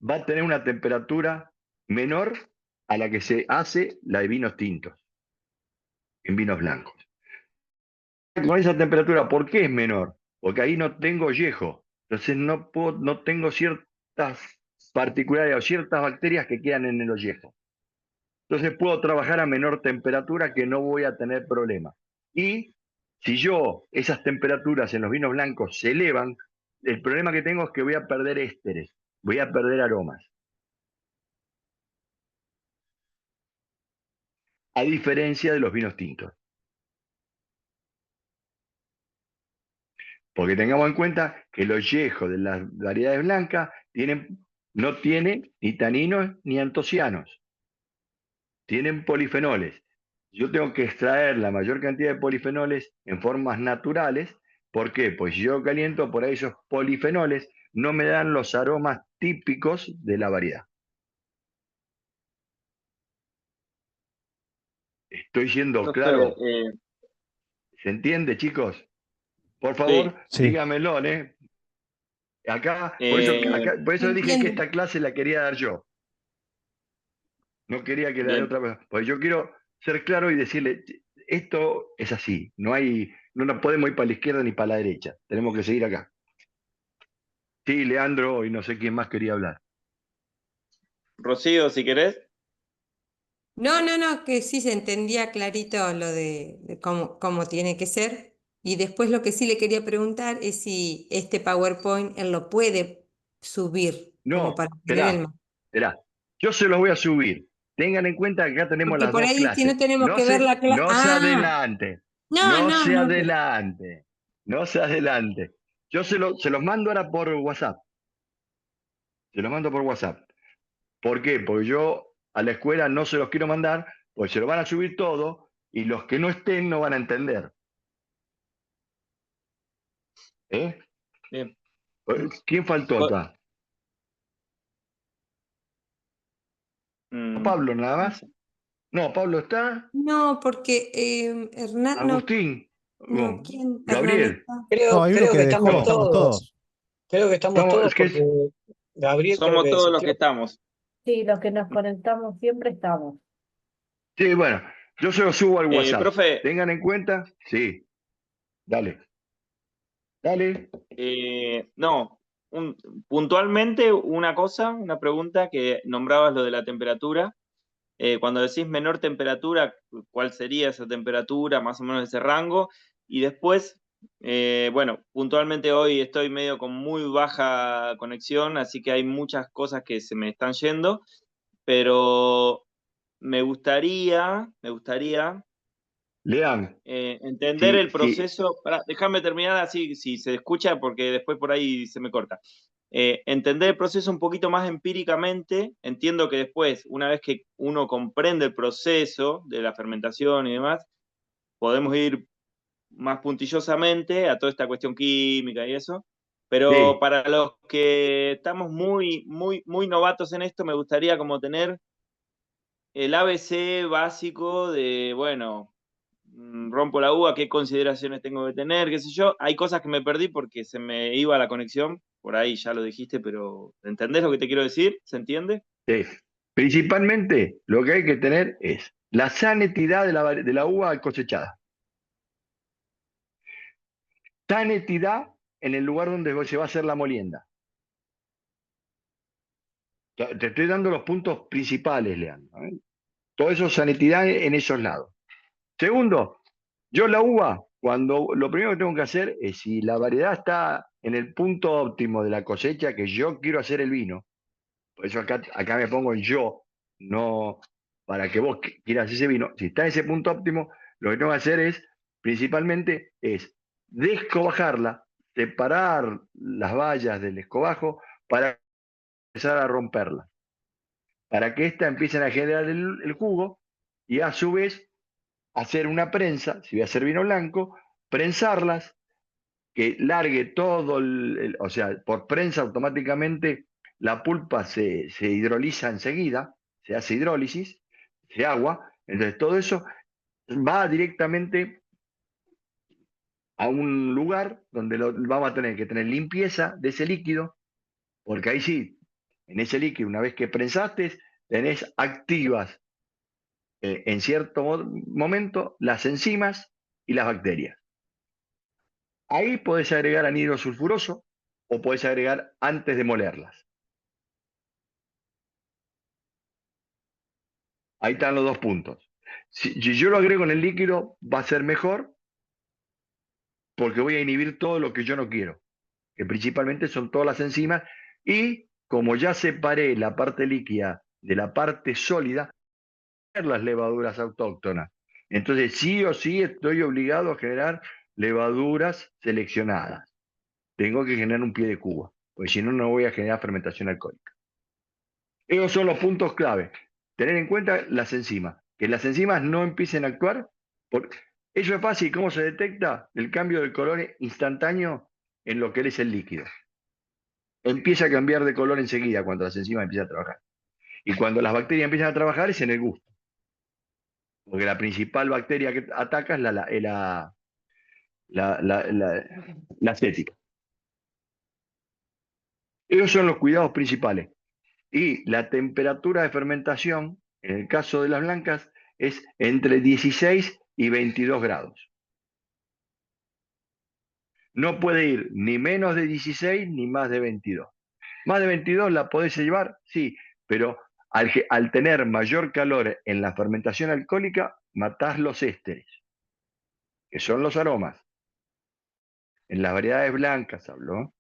va a tener una temperatura menor a la que se hace la de vinos tintos, en vinos blancos. Con esa temperatura, ¿por qué es menor? Porque ahí no tengo yejo, entonces no tengo ciertas particularidades o ciertas bacterias que quedan en el ollejo. Entonces puedo trabajar a menor temperatura que no voy a tener problema. Y si esas temperaturas en los vinos blancos se elevan, el problema que tengo es que voy a perder ésteres, voy a perder aromas. A diferencia de los vinos tintos. Porque tengamos en cuenta que el ollejo de las variedades blancas no tiene ni taninos ni antocianos. Tienen polifenoles. Yo tengo que extraer la mayor cantidad de polifenoles en formas naturales. ¿Por qué? Pues si yo caliento, por ahí esos polifenoles no me dan los aromas típicos de la variedad. ¿Estoy siendo Profe, claro? ¿Se entiende, chicos? Por favor, sí, Sí. dígamelo, ¿eh? Acá, por eso dije que Entiendo. esta clase la quería dar yo. No quería que la dé bien. otra persona. Porque yo quiero ser claro y decirle, esto es así. No nos podemos ir para la izquierda ni para la derecha. Tenemos que seguir acá. Sí, Leandro, y no sé quién más quería hablar. Rocío, si querés. No, que sí se entendía clarito lo de cómo tiene que ser. Y después lo que sí le quería preguntar es si este PowerPoint él lo puede subir como No, para tener el mapa. esperá. Yo se los voy a subir. Tengan en cuenta que acá tenemos Porque las por dos ahí si no clases. tenemos que ver la clase. No se Ah, adelante. no, No no, se no. adelante. No se adelante. Yo se los mando ahora por WhatsApp. Se los mando por WhatsApp. ¿Por qué? Porque yo a la escuela no se los quiero mandar, pues se lo van a subir todo y los que no estén no van a entender. ¿Eh? Bien. ¿Quién faltó Co- acá? mm, ¿Pablo nada más? No, Pablo está. No, porque Hernán, Agustín. no, No, ¿quién? Hernán Gabriel. está. No, hay uno Creo que que dejó y estamos No, estamos todos. todos. Creo que estamos todos es que porque Gabriel creo somos que todos los que desistió. estamos. Sí, los que nos conectamos siempre estamos. sí, bueno, yo se lo subo al WhatsApp. Profe, Tengan en cuenta, sí, dale, dale. no, puntualmente una pregunta que nombrabas lo de la temperatura. Cuando decís menor temperatura, ¿cuál sería esa temperatura, más o menos ese rango? Y después, bueno, puntualmente hoy estoy medio con muy baja conexión, así que hay muchas cosas que se me están yendo, pero me gustaría Lean, entender sí, el sí, proceso. Pará, déjame terminar así, si se escucha, porque después por ahí se me corta. Entender el proceso un poquito más empíricamente. Entiendo que después, una vez que uno comprende el proceso de la fermentación y demás, podemos ir más puntillosamente a toda esta cuestión química y eso. Pero sí, para los que estamos muy, muy, muy novatos en esto, me gustaría como tener el ABC básico de, bueno, rompo la uva, qué consideraciones tengo que tener, qué sé yo. Hay cosas que me perdí porque se me iba la conexión, por ahí ya lo dijiste, pero ¿entendés lo que te quiero decir? ¿Se entiende? sí. Principalmente lo que hay que tener es la sanidad de la uva cosechada. Sanidad en el lugar donde se va a hacer la molienda. Te estoy dando los puntos principales, Leandro. Todo eso, sanidad en esos lados. Segundo, yo la uva, lo primero que tengo que hacer es si la variedad está en el punto óptimo de la cosecha que yo quiero hacer el vino, por eso acá me pongo en yo, no para que vos quieras ese vino, si está en ese punto óptimo, lo que tengo que hacer es, principalmente, es descobajarla, separar las bayas del escobajo para empezar a romperla, para que ésta empiecen a generar el jugo y a su vez hacer una prensa, si voy a hacer vino blanco, prensarlas, que largue todo, o sea, por prensa automáticamente la pulpa se hidroliza enseguida, se hace hidrólisis, se agua, entonces todo eso va directamente a un lugar donde vamos a tener que tener limpieza de ese líquido, porque ahí sí, en ese líquido, una vez que prensaste, tenés activas en cierto momento las enzimas y las bacterias. Ahí podés agregar anhidro sulfuroso o podés agregar antes de molerlas. Ahí están los dos puntos. Si yo lo agrego en el líquido, va a ser mejor porque voy a inhibir todo lo que yo no quiero, que principalmente son todas las enzimas, y como ya separé la parte líquida de la parte sólida, las levaduras autóctonas. Entonces, sí o sí estoy obligado a generar levaduras seleccionadas. Tengo que generar un pie de cuba, porque si no, no voy a generar fermentación alcohólica. Esos son los puntos clave. Tener en cuenta las enzimas, que las enzimas no empiecen a actuar. Eso es fácil. ¿Cómo se detecta? El cambio de color instantáneo en lo que es el líquido. Empieza a cambiar de color enseguida cuando las enzimas empiezan a trabajar. Y cuando las bacterias empiezan a trabajar es en el gusto. Porque la principal bacteria que ataca es la acética. Esos son los cuidados principales. Y la temperatura de fermentación, en el caso de las blancas, es entre 16 y 22 grados. No puede ir ni menos de 16 ni más de 22. Más de 22 la podés llevar, sí, pero al tener mayor calor en la fermentación alcohólica, matás los ésteres, que son los aromas. En las variedades blancas hablo.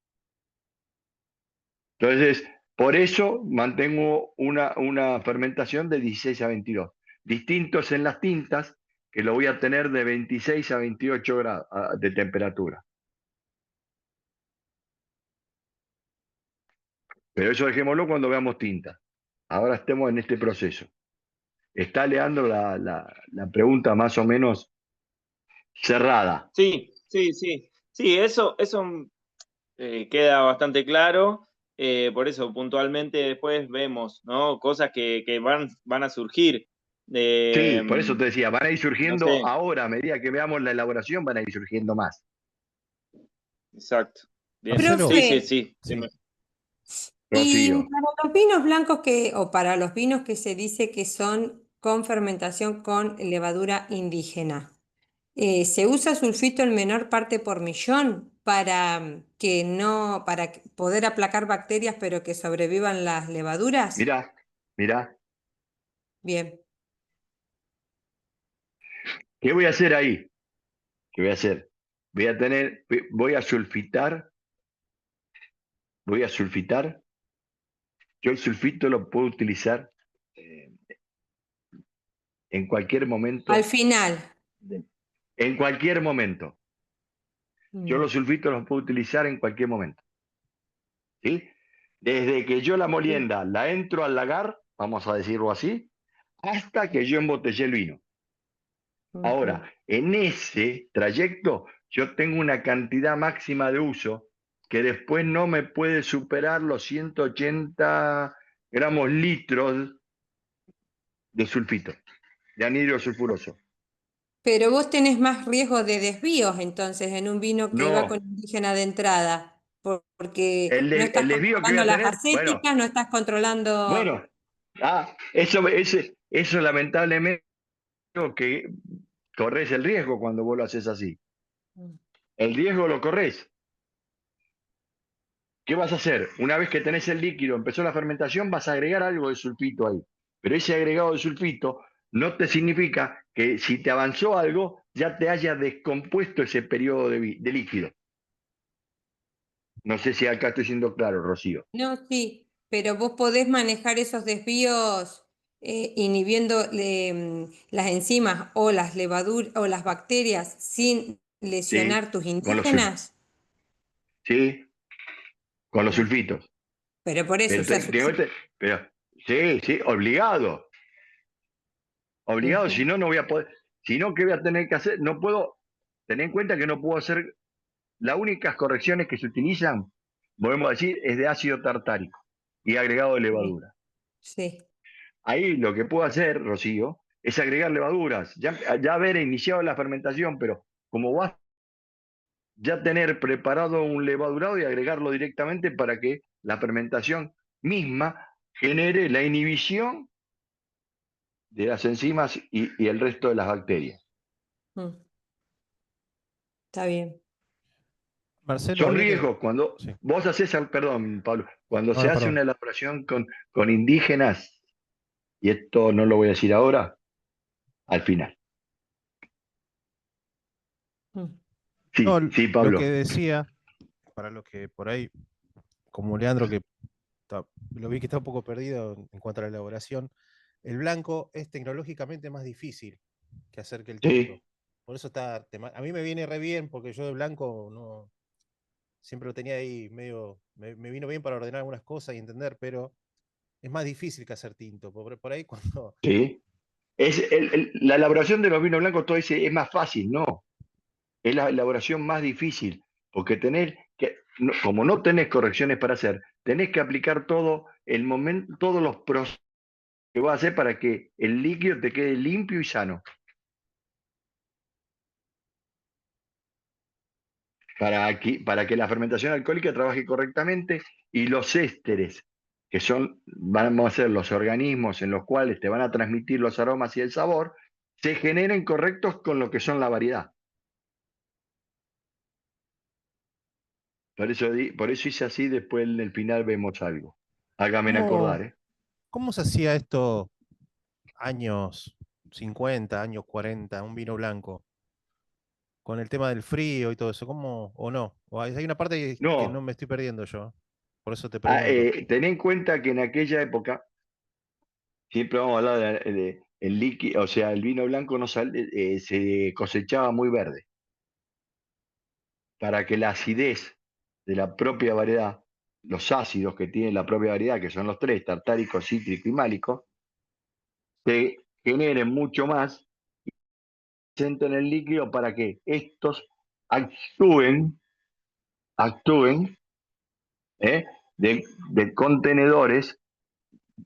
Entonces, por eso mantengo una fermentación de 16 a 22. Distintos en las tintas, que lo voy a tener de 26 a 28 grados de temperatura. Pero eso dejémoslo cuando veamos tinta. Ahora estemos en este proceso. Está Leandro la pregunta más o menos cerrada. Sí, sí, sí. Sí, eso queda bastante claro. Por eso puntualmente después vemos, ¿no? Cosas que van a surgir. Sí, por eso te decía, van a ir No surgiendo sé, ahora, a medida que veamos la elaboración, van a ir surgiendo más. exacto. Bien. Marcelo, Sí, sí, Profe, sí. sí. y Rocío. para los vinos blancos o para los vinos que se dice que son con fermentación con levadura indígena, ¿se usa sulfito en menor parte por millón para poder aplacar bacterias pero que sobrevivan las levaduras? Mirá, mirá, Bien. ¿qué voy a hacer ahí? ¿Qué voy a hacer? Voy a sulfitar. Yo el sulfito lo puedo utilizar eh, en cualquier Al momento. final. En cualquier momento. Yo Mm. los sulfitos los puedo utilizar en cualquier momento. ¿Sí? Desde que yo la molienda la entro al lagar, vamos a decirlo así, hasta que yo embotellé el vino. Ujú. Ahora, en ese trayecto, yo tengo una cantidad máxima de uso que después no me puede superar los 180 gramos litros de sulfito, de anhidro sulfuroso. Pero vos tenés más riesgo de desvíos entonces en un vino que va con No, indígena de entrada, porque no estás el desvío que voy controlando a las tener, bueno, acéticas, no estás controlando... bueno, eso lamentablemente que corres el riesgo cuando vos lo haces así. El riesgo lo corres. ¿Qué vas a hacer? Una vez que tenés el líquido, empezó la fermentación, vas a agregar algo de sulfito ahí. Pero ese agregado de sulfito no te significa que si te avanzó algo, ya te haya descompuesto ese periodo de líquido. No sé si acá estoy siendo claro, Rocío. No, sí, pero vos podés manejar esos desvíos inhibiendo las enzimas o las levaduras o las bacterias sin lesionar tus con los indígenas. sí, con los Ah, sulfitos. pero por eso Pero, usar. pero sí, obligado. Obligado, si Ujú, no, no voy a poder. Si no, ¿qué voy a tener que hacer? No puedo, tener en cuenta que no puedo hacer. Las únicas correcciones que se utilizan, podemos decir, es de ácido tartárico y agregado de sí, levadura. sí. Ahí lo que puedo hacer, Rocío, es agregar levaduras. Ya haber iniciado la fermentación, pero como vas ya tener preparado un levadurado y agregarlo directamente para que la fermentación misma genere la inhibición de las enzimas y el resto de las bacterias. Mm, está bien. Marcelo, Son habría que. riesgos cuando Sí. vos haces, perdón, Pablo, cuando No, se no, hace perdón. una elaboración con indígenas, y esto no lo voy a decir ahora, al final. Mm, No, Sí, lo que Pablo. decía, para los que por ahí, como Leandro, que lo vi que está un poco perdido en cuanto a la elaboración, el blanco es tecnológicamente más difícil que hacer que el tinto. Sí, Por eso a mí me viene re bien, porque yo de blanco no siempre lo tenía ahí medio, me vino bien para ordenar algunas cosas y entender, pero es más difícil que hacer tinto. Por ahí cuando. sí. La elaboración de los vinos blancos, todo dice, es más fácil, no. Es la elaboración más difícil, porque como no tenés correcciones para hacer, tenés que aplicar todos los procesos que vas a hacer para que el líquido te quede limpio y sano. Para que la fermentación alcohólica trabaje correctamente y los ésteres, que vamos a ser los organismos en los cuales te van a transmitir los aromas y el sabor, se generen correctos con lo que son la variedad. Por eso hice así, después en el final vemos algo. Hágame acordar, ¿Cómo, ¿eh? cómo se hacía esto años 50, años 40, un vino blanco? Con el tema del frío y todo eso, ¿cómo o no? O hay una parte que no No, me estoy perdiendo yo. Por eso te pregunto. ten en cuenta que en aquella época, siempre vamos a hablar el líquido, o sea, el vino blanco no se cosechaba muy verde, para que la acidez de la propia variedad, los ácidos que tiene la propia variedad, que son los tres, tartárico, cítrico y málico, se generen mucho más en el líquido para que estos actúen, actúen ¿eh? de contenedores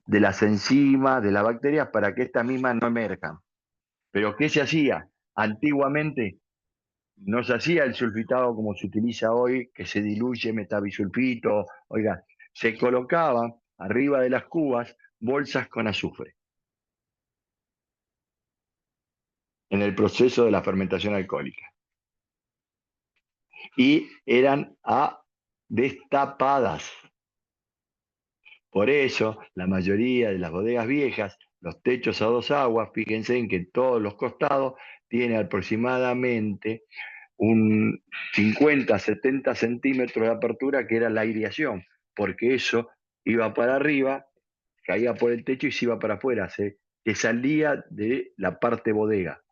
de las enzimas, de las bacterias, para que estas mismas no emerjan. Pero ¿qué se hacía? Antiguamente no se hacía el sulfitado como se utiliza hoy, que se diluye metabisulfito. Oiga, se colocaban arriba de las cubas bolsas con azufre en el proceso de la fermentación alcohólica. Y eran destapadas. Por eso, la mayoría de las bodegas viejas, los techos a dos aguas, fíjense en que todos los costados tienen aproximadamente un 50, 70 centímetros de apertura, que era la aireación, porque eso iba para arriba, caía por el techo y se iba para afuera, que salía de la parte bodega.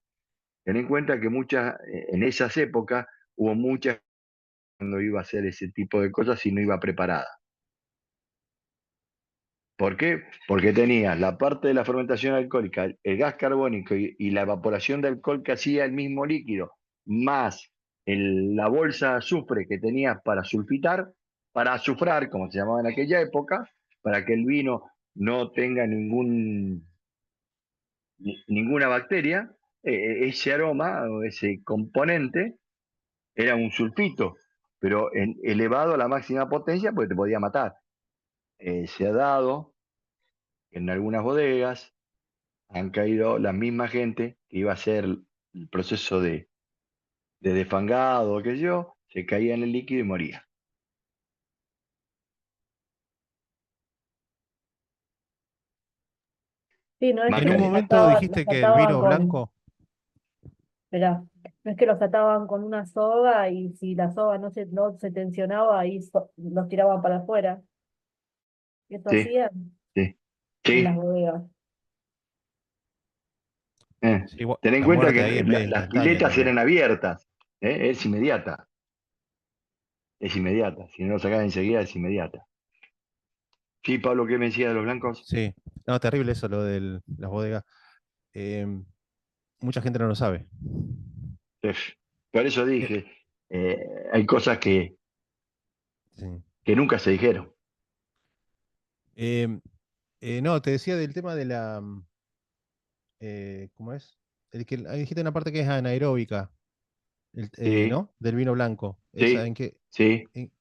Ten en cuenta que en esas épocas hubo muchas cuando iba a hacer ese tipo de cosas y no iba preparada. ¿Por qué? Porque tenías la parte de la fermentación alcohólica, el gas carbónico y la evaporación de alcohol que hacía el mismo líquido, más la bolsa de azufre que tenías para sulfitar, para azufrar, como se llamaba en aquella época, para que el vino no tenga ninguna bacteria, ese aroma o ese componente era un sulfito, pero elevado a la máxima potencia porque te podía matar. Se ha dado en algunas bodegas han caído la misma gente que iba a hacer el proceso de desfangado, qué sé yo, se caía en el líquido y moría. Sí, no es Más En que un cali- momento los dijiste que el ataban vino con, blanco. esperá, no es que los ataban con una soga y si la soga no se tensionaba, ahí los tiraban para afuera. Eso Sí, hacían sí, en las sí. bodegas. Eh. Sí, Ten en la cuenta muerte que ahí es media las instantánea piletas también. eran abiertas. Es inmediata. Es inmediata. Si no lo sacás enseguida, es inmediata. Sí, Pablo, ¿qué me decía de los blancos? Sí, no, terrible eso, lo de las bodegas. Mucha gente no lo sabe. Por eso Eh, dije, hay cosas sí. que nunca se dijeron. No, te decía del tema de ¿cómo es? Ahí dijiste una parte que es anaeróbica, Sí, ¿no? Del vino blanco. ¿Esa sí, sí. en,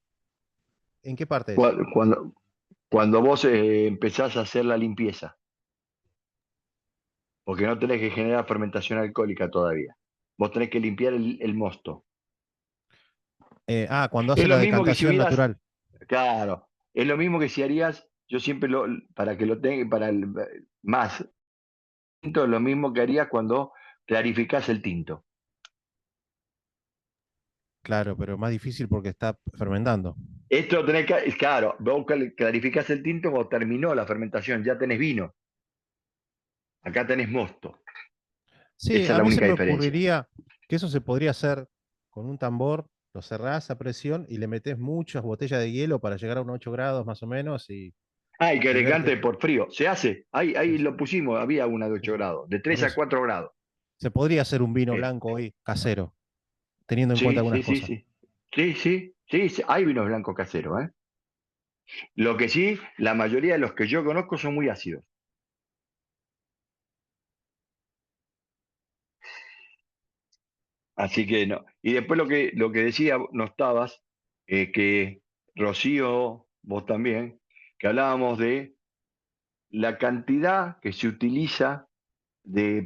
en qué parte es? Cuando vos empezás a hacer la limpieza, porque no tenés que generar fermentación alcohólica todavía. Vos tenés que limpiar el mosto. Cuando Es hace lo la mismo que si decantación hubieras, natural. claro, es lo mismo que si harías, yo siempre para que lo tenga, más, es lo mismo que harías cuando clarificás el tinto. Claro, pero más difícil porque está fermentando. Esto tenés que, claro, vos clarificás el tinto cuando terminó la fermentación, ya tenés vino, acá tenés mosto. Sí, Esa es a la mí se única me diferencia. ocurriría que eso se podría hacer con un tambor, lo cerrás a presión y le metés muchas botellas de hielo para llegar a unos 8 grados más o menos Ah, y que y ver decante que por frío. Se hace. Ahí es- lo pusimos, había una de sí, 8 sí, grados, de por 3 a eso. 4 grados. Se podría hacer un vino Eh, blanco hoy casero, teniendo en cuenta sí, algunas sí, sí, cosas. sí. Sí, sí, sí, sí, hay vinos blancos caseros, ¿eh? Lo que sí, la mayoría de los que yo conozco son muy ácidos. Así que no. Y después lo que decía, no estabas, que Rocío, vos también, que hablábamos de la cantidad que se utiliza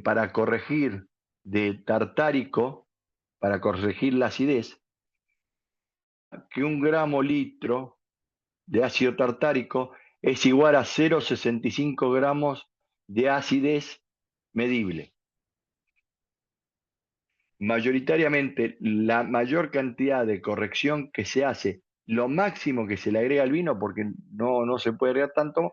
para corregir de tartárico, para corregir la acidez, que 1 gramo litro de ácido tartárico es igual a 0,65 gramos de acidez medible. Mayoritariamente, la mayor cantidad de corrección que se hace, lo máximo que se le agrega al vino, porque no se puede agregar tanto,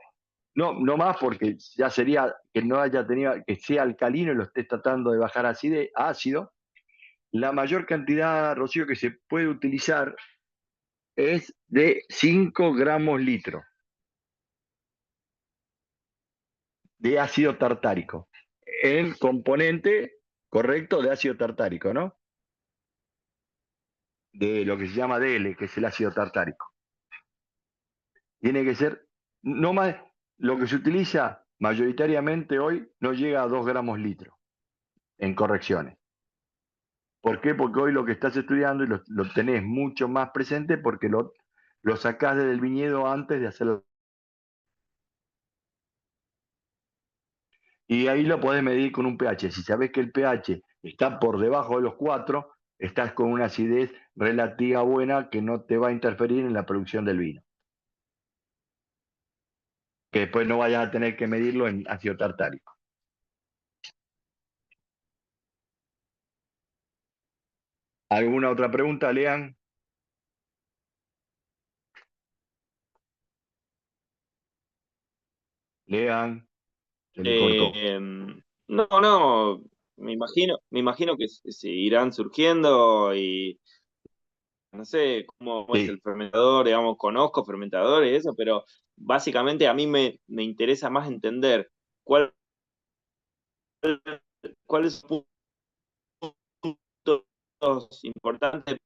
no más porque ya sería que no haya tenido, que sea alcalino y lo estés tratando de bajar acidez, ácido. La mayor cantidad, Rocío, que se puede utilizar es de 5 gramos litro de ácido tartárico. El componente correcto de ácido tartárico, ¿no? De lo que se llama DL, que es el ácido tartárico. Tiene que ser, no más, lo que se utiliza mayoritariamente hoy no llega a 2 gramos litro en correcciones. ¿Por qué? Porque hoy lo que estás estudiando y lo tenés mucho más presente porque lo sacás desde el viñedo antes de hacerlo. Y ahí lo podés medir con un pH. Si sabés que el pH está por debajo de los 4, estás con una acidez relativa buena que no te va a interferir en la producción del vino. Que después no vayas a tener que medirlo en ácido tartárico. ¿Alguna otra pregunta, Lean? Lean, se le cortó. No, me imagino que se irán surgiendo y no sé cómo es el Sí, fermentador, digamos, conozco fermentadores y eso, pero básicamente a mí me interesa más entender cuál, cuáles son los puntos importantes,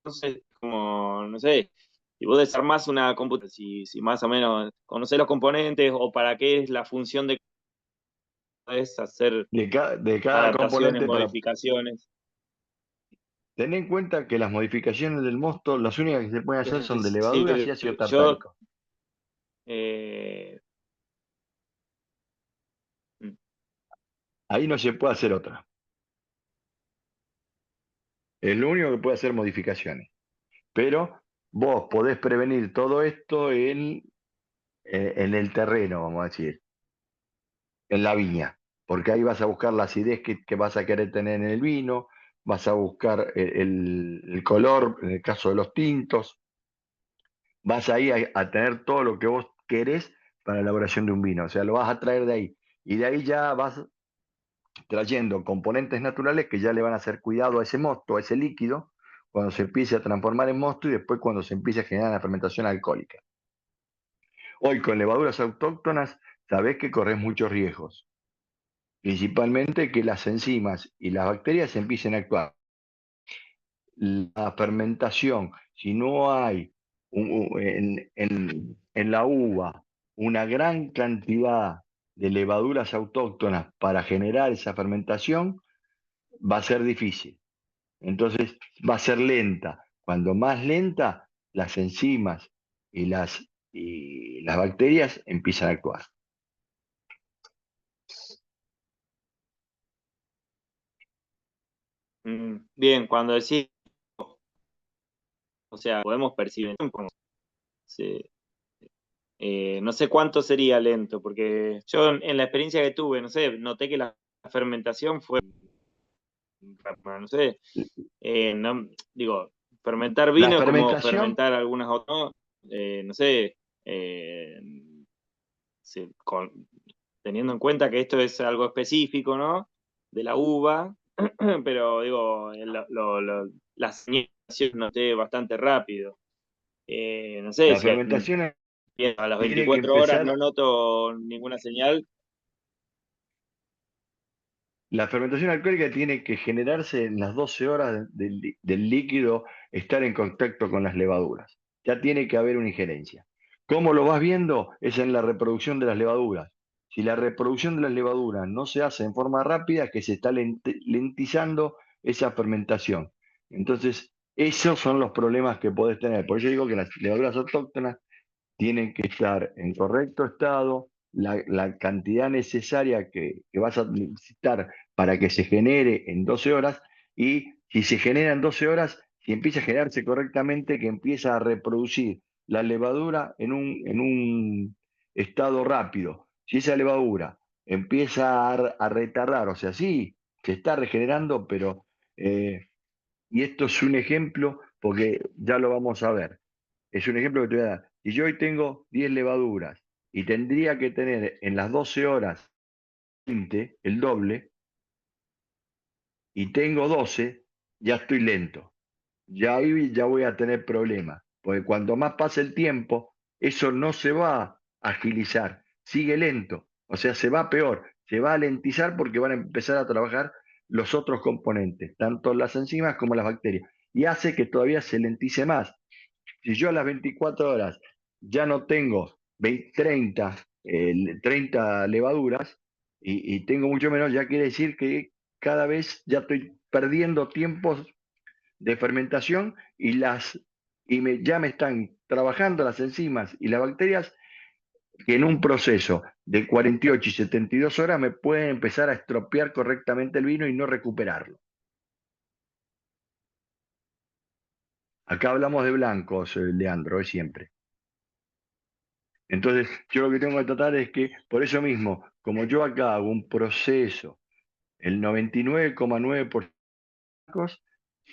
entonces, como, no sé, si vos desarmás una computadora, si más o menos conocés los componentes o para qué es la función de es hacer de cada adaptaciones, componente para. modificaciones. Ten en cuenta que las modificaciones del mosto, las únicas que se pueden hacer son de Sí, levaduras y ácido yo tartárico. eh, Ahí no se puede hacer otra. Es lo único que puede hacer modificaciones. Pero vos podés prevenir todo esto en el terreno, vamos a decir, en la viña. Porque ahí vas a buscar la acidez que vas a querer tener en el vino, vas a buscar el color, en el caso de los tintos, vas ahí a tener todo lo que vos querés para la elaboración de un vino. O sea, lo vas a traer de ahí. Y de ahí ya vas trayendo componentes naturales que ya le van a hacer cuidado a ese mosto, a ese líquido, cuando se empiece a transformar en mosto y después cuando se empiece a generar la fermentación alcohólica. Hoy con levaduras autóctonas sabés que corres muchos riesgos, principalmente que las enzimas y las bacterias empiecen a actuar. La fermentación, si no hay en la uva una gran cantidad de levaduras autóctonas para generar esa fermentación, va a ser difícil. Entonces va a ser lenta. Cuando más lenta, las enzimas y las bacterias empiezan a actuar. Bien, cuando decís, o sea, podemos percibir, sí, no sé cuánto sería lento, porque yo en la experiencia que tuve, no sé, noté que la fermentación fue, no sé, digo, fermentar La vino es como fermentación, fermentar algunas otras, ¿no? No sé, sí, teniendo en cuenta que esto es algo específico, ¿no? De la uva, pero digo, la señalización noté bastante rápido. No sé, la si fermentación a las tiene que 24 horas no empezar. noto ninguna señal. La fermentación alcohólica tiene que generarse en las 12 horas del líquido, estar en contacto con las levaduras. Ya tiene que haber una injerencia. ¿Cómo lo vas viendo? Es en la reproducción de las levaduras. Si la reproducción de las levaduras no se hace en forma rápida, es que se está lentizando esa fermentación. Entonces, esos son los problemas que podés tener. Por eso digo que las levaduras autóctonas tienen que estar en correcto estado, la cantidad necesaria que vas a necesitar para que se genere en 12 horas, y si se genera en 12 horas, si empieza a generarse correctamente, que empieza a reproducir la levadura en un estado rápido. Si esa levadura empieza a retardar, o sea, sí, se está regenerando, pero, y esto es un ejemplo, porque ya lo vamos a ver. Es un ejemplo que te voy a dar. Si yo hoy tengo 10 levaduras y tendría que tener en las 12 horas 20, el doble, y tengo 12, ya estoy lento. Ya ahí ya voy a tener problemas. Porque cuanto más pasa el tiempo, eso no se va a agilizar, sigue lento. O sea, se va peor, se va a lentizar porque van a empezar a trabajar los otros componentes, tanto las enzimas como las bacterias. Y hace que todavía se lentice más. Si yo a las 24 horas ya no tengo 30 levaduras y tengo mucho menos, ya quiere decir que cada vez ya estoy perdiendo tiempos de fermentación ya me están trabajando las enzimas y las bacterias, que en un proceso de 48 y 72 horas me pueden empezar a estropear correctamente el vino y no recuperarlo. Acá hablamos de blancos, Leandro, es siempre. Entonces, yo lo que tengo que tratar es que, por eso mismo, como yo acá hago un proceso, el 99,9%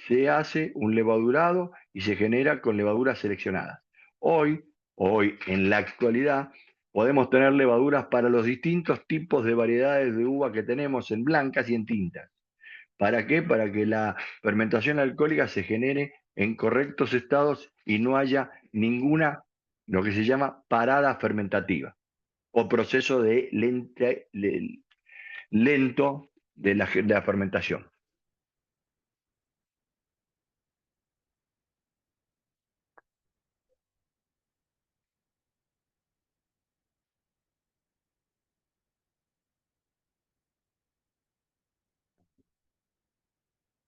se hace un levadurado y se genera con levaduras seleccionadas. Hoy, en la actualidad, podemos tener levaduras para los distintos tipos de variedades de uva que tenemos en blancas y en tintas. ¿Para qué? Para que la fermentación alcohólica se genere en correctos estados y no haya ninguna, lo que se llama parada fermentativa o proceso lento de la fermentación.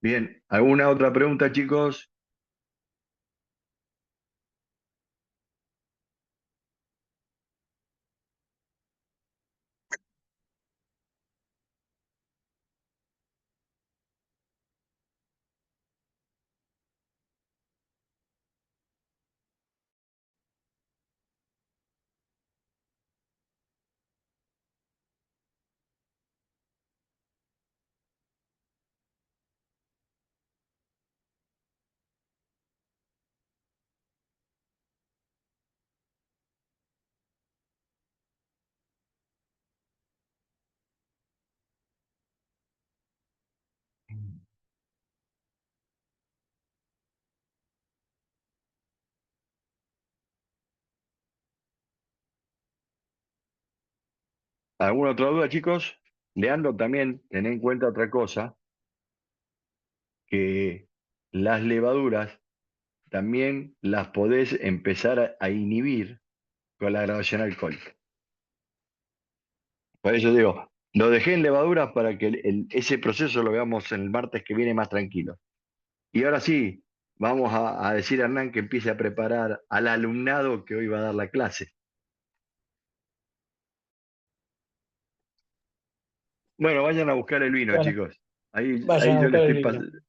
Bien, ¿alguna otra pregunta, chicos? ¿Alguna otra duda, chicos? Leandro, también ten en cuenta otra cosa, que las levaduras también las podés empezar a inhibir con la graduación alcohólica. Por eso digo, lo dejé en levaduras para que ese proceso lo veamos el martes que viene más tranquilo. Y ahora sí, vamos a decir a Hernán que empiece a preparar al alumnado que hoy va a dar la clase. Bueno, vayan a buscar el vino, Bueno, chicos. Ahí, vayan ahí a yo le buscar el estoy vino.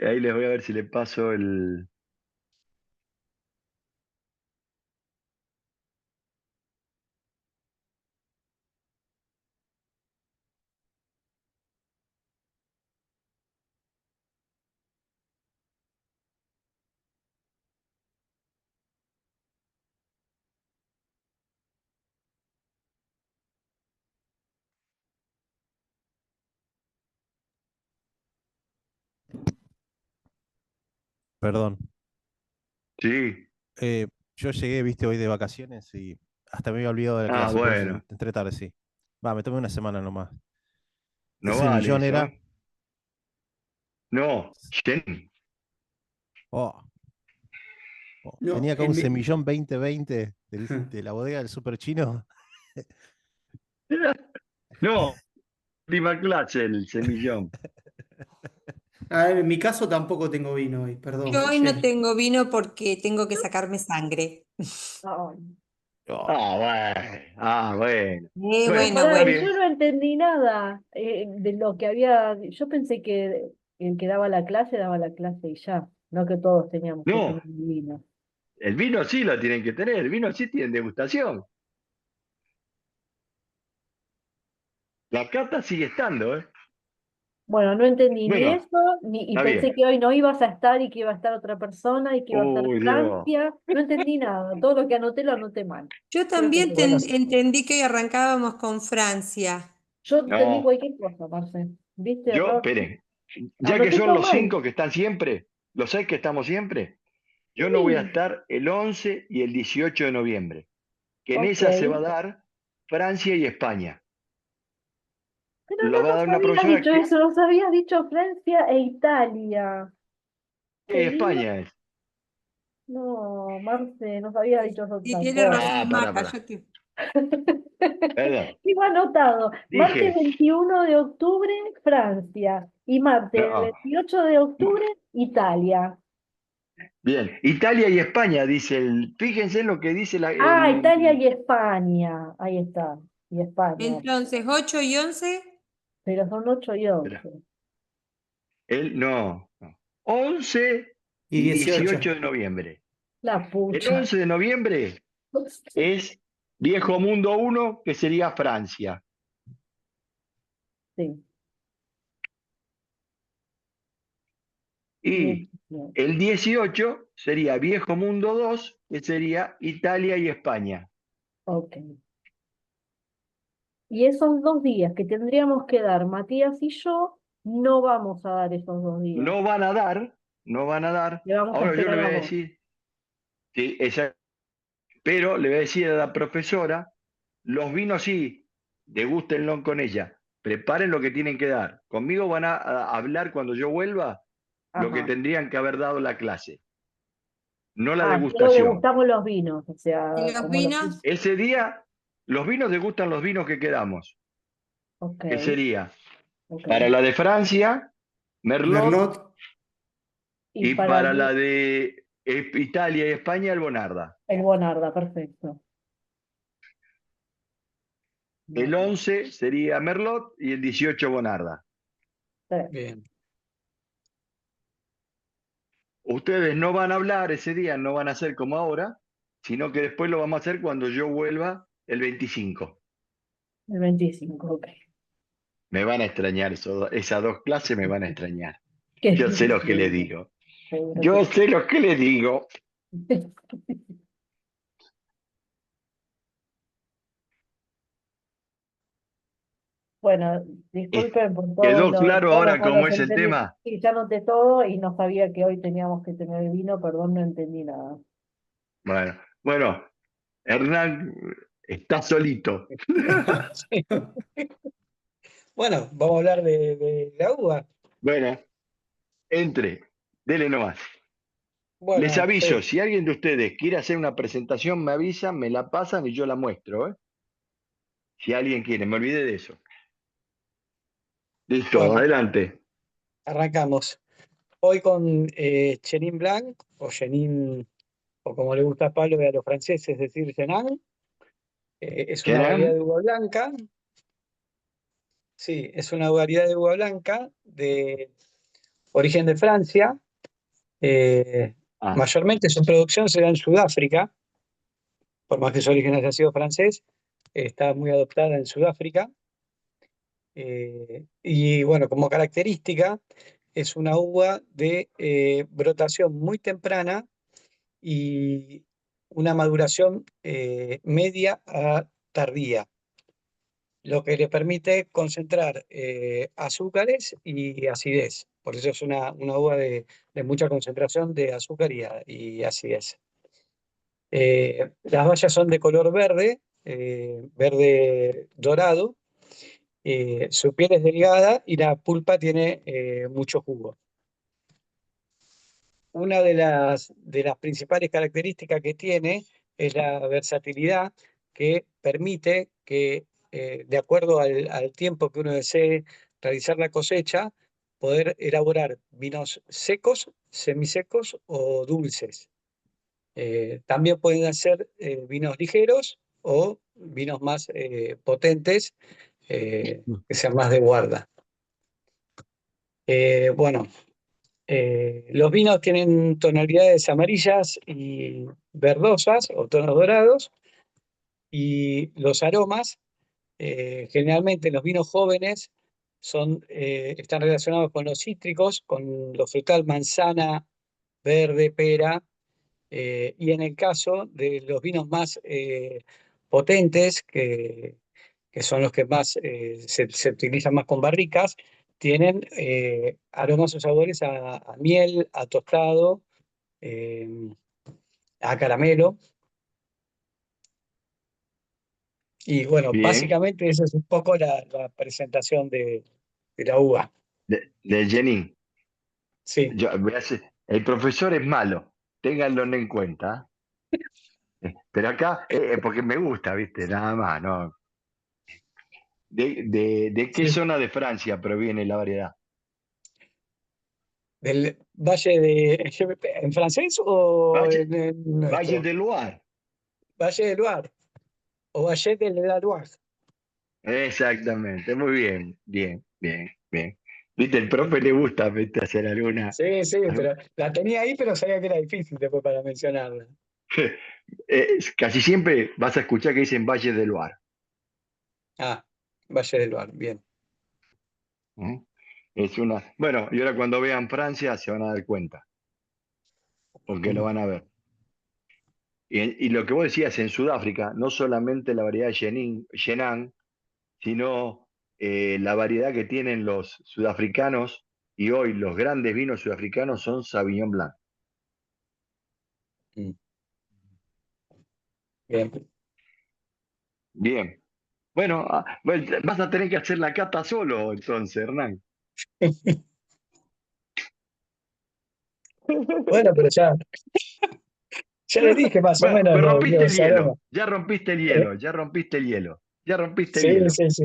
ahí les voy a ver si le paso el. Perdón. Sí. Yo llegué, viste, hoy de vacaciones y hasta me había olvidado de la Ah, clase, por eso bueno. entré tarde, sí. Va, me tomé una semana nomás. ¿Qué No vale semillón eso, era? ¿eh? No, Jen. Oh, oh, No, venía con en un mi- semillón 2020 de la bodega del super chino. No, prima clase el semillón. A ver, en mi caso tampoco tengo vino hoy, Yo perdón, hoy no Jen. tengo vino porque tengo que sacarme sangre. Ay. Oh, Ah, bueno. Ah, bueno. Pero Bueno, Bueno, está pará, y bueno. yo bien. no entendí nada de lo que había. Yo pensé que el que daba la clase y ya, no que todos teníamos que No, tener vino. el vino sí lo tienen que tener. El vino sí tiene degustación. La cata sigue estando, ¿eh? Bueno, no entendí ni Bueno, eso, y está pensé bien. que hoy no ibas a estar y que iba a estar otra persona y que iba a estar Uy, Dios. Francia. No entendí nada. Todo lo que anoté lo anoté mal. Yo Creo que también Bueno, entendí que hoy arrancábamos con Francia. yo entendí No, cualquier cosa, Marce. ¿Viste, yo, error? esperen. Ya que Anoté son todo los mal. 5 que están siempre, los 6 que estamos siempre, yo no voy a Sí, estar el 11 y el 18 de noviembre, que en ok. esa se va a dar Francia y España. Pero Lo no va a nos dar una habías profesora dicho que eso, nos habías dicho Francia e Italia. ¿Seguido? España es. No, Marce, nos había dicho eso Y tiene tampoco. Ah, razón Maca, para. yo te... Perdón. Iba anotado. Martes Dije, 21 de octubre, Francia. Y martes no. 28 de octubre, Italia. Bien, Italia y España, dice el. Fíjense en lo que dice Ah, Italia y España. Ahí está. Y España. Entonces, 8 y 11. Pero son 8 y espera, 11. no. 11 Y y 18 18. de noviembre. La El pucha. 11 de noviembre es Viejo Mundo 1, que sería Francia. Sí. Y 18. el 18 sería Viejo Mundo 2, que sería Italia y España. Ok. Y esos 2 días que tendríamos que dar Matías y yo, no vamos a dar esos 2 días. No van a dar, no van a dar. Le vamos a Ahora yo le esperar voy a a vos. decir, sí, pero le voy a decir a la profesora, los vinos sí, degústenlo con ella, preparen lo que tienen que dar. Conmigo van a hablar cuando yo vuelva lo que Ajá. tendrían que haber dado la clase, no la Ah, solo degustación. degustamos los vinos, o ¿Y sea, los como los... vinos? Ese día, los vinos degustan los vinos que quedamos, Ok, que sería ok. para la de Francia, Merlot, Merlot, Y y para para la de Italia y España, el Bonarda. el Bonarda, perfecto. El Bueno, 11 sería Merlot y el 18 Bonarda. bien. Ustedes no van a hablar ese día, no van a hacer como ahora, sino que después lo vamos a hacer cuando yo vuelva el 25. el 25, ok. Me van a extrañar, esas dos clases me van a extrañar. Qué Yo sé lo que les lindo, digo. seguro Yo que sé lo que les digo. sí. Bueno, Eh, disculpen por ¿Quedó claro todos ahora los cómo malos es el entendidos. tema? Sí, ya noté todo y no sabía que hoy teníamos que tener vino, perdón, no entendí nada. Bueno, Hernán, Está solito. Sí. Bueno, vamos a hablar de la uva. Bueno, entre, dele nomás. Les Bueno, aviso, si alguien de ustedes quiere hacer una presentación, me avisan, me la pasan y yo la muestro, ¿eh? Si alguien quiere, me olvidé de eso. Listo, bueno, adelante. arrancamos. Hoy con Chenin Blanc, o Chenin, o como le gusta a Pablo y a los franceses decir Chenin. Es una variedad ¿Quieren? de uva blanca. Sí, es una variedad de uva blanca de origen de Francia. Eh, Ah, Mayormente su producción se da en Sudáfrica, por más que su origen haya sido francés, está muy adoptada en Sudáfrica. Y bueno, como característica, es una uva de brotación muy temprana y una maduración media a tardía, lo que le permite concentrar azúcares y acidez. Por eso es una uva de mucha concentración de azúcar y acidez. Las bayas son de color verde, verde dorado. Su piel es delgada y la pulpa tiene mucho jugo. Una de las principales características que tiene es la versatilidad que permite que, de acuerdo al tiempo que uno desee realizar la cosecha, poder elaborar vinos secos, semisecos o dulces. También pueden ser vinos ligeros o vinos más potentes, que sean más de guarda. Bueno, los vinos tienen tonalidades amarillas y verdosas o tonos dorados, y los aromas, generalmente los vinos jóvenes están relacionados con los cítricos, con lo frutal, manzana, verde, pera. Y en el caso de los vinos más potentes, que son los que más se utilizan más con barricas, tienen aromas o sabores a miel, a tostado, eh, a caramelo. Y bueno, bien. básicamente esa es un poco la presentación de la uva. De Jenin. Sí, El profesor es malo, ténganlo en cuenta. Pero acá, porque me gusta, ¿viste? Nada más, ¿no? ¿De qué sí. zona de Francia proviene la variedad? ¿Del Valle de... ¿En francés o Valle, en Valle nuestro? del Loire. Valle de Loire o Valle de la Loire. Exactamente, muy bien, bien, bien, bien. ¿Viste? El profe le gusta, ¿viste? Hacer alguna. Sí, sí, pero la tenía ahí, pero sabía que era difícil después para mencionarla. Casi siempre vas a escuchar que dicen Valle del Loire. Ah, Valle del Loire, bien. ¿Eh? Es una. Bueno, y ahora cuando vean Francia se van a dar cuenta, porque lo Mm. van a ver. Y lo que vos decías en Sudáfrica, no solamente la variedad Shenan, sino la variedad que tienen los sudafricanos, y hoy los grandes vinos sudafricanos son Sauvignon Blanc. Mm. Bien. Bien. Bueno, bueno, vas a tener que hacer la cata solo entonces, Hernán. Bueno, pero ya le dije más o Bueno, menos pero rompiste el los aromas. hielo, ya rompiste el Eh, hielo, ya rompiste el hielo, ya rompiste el Sí, hielo. sí, sí.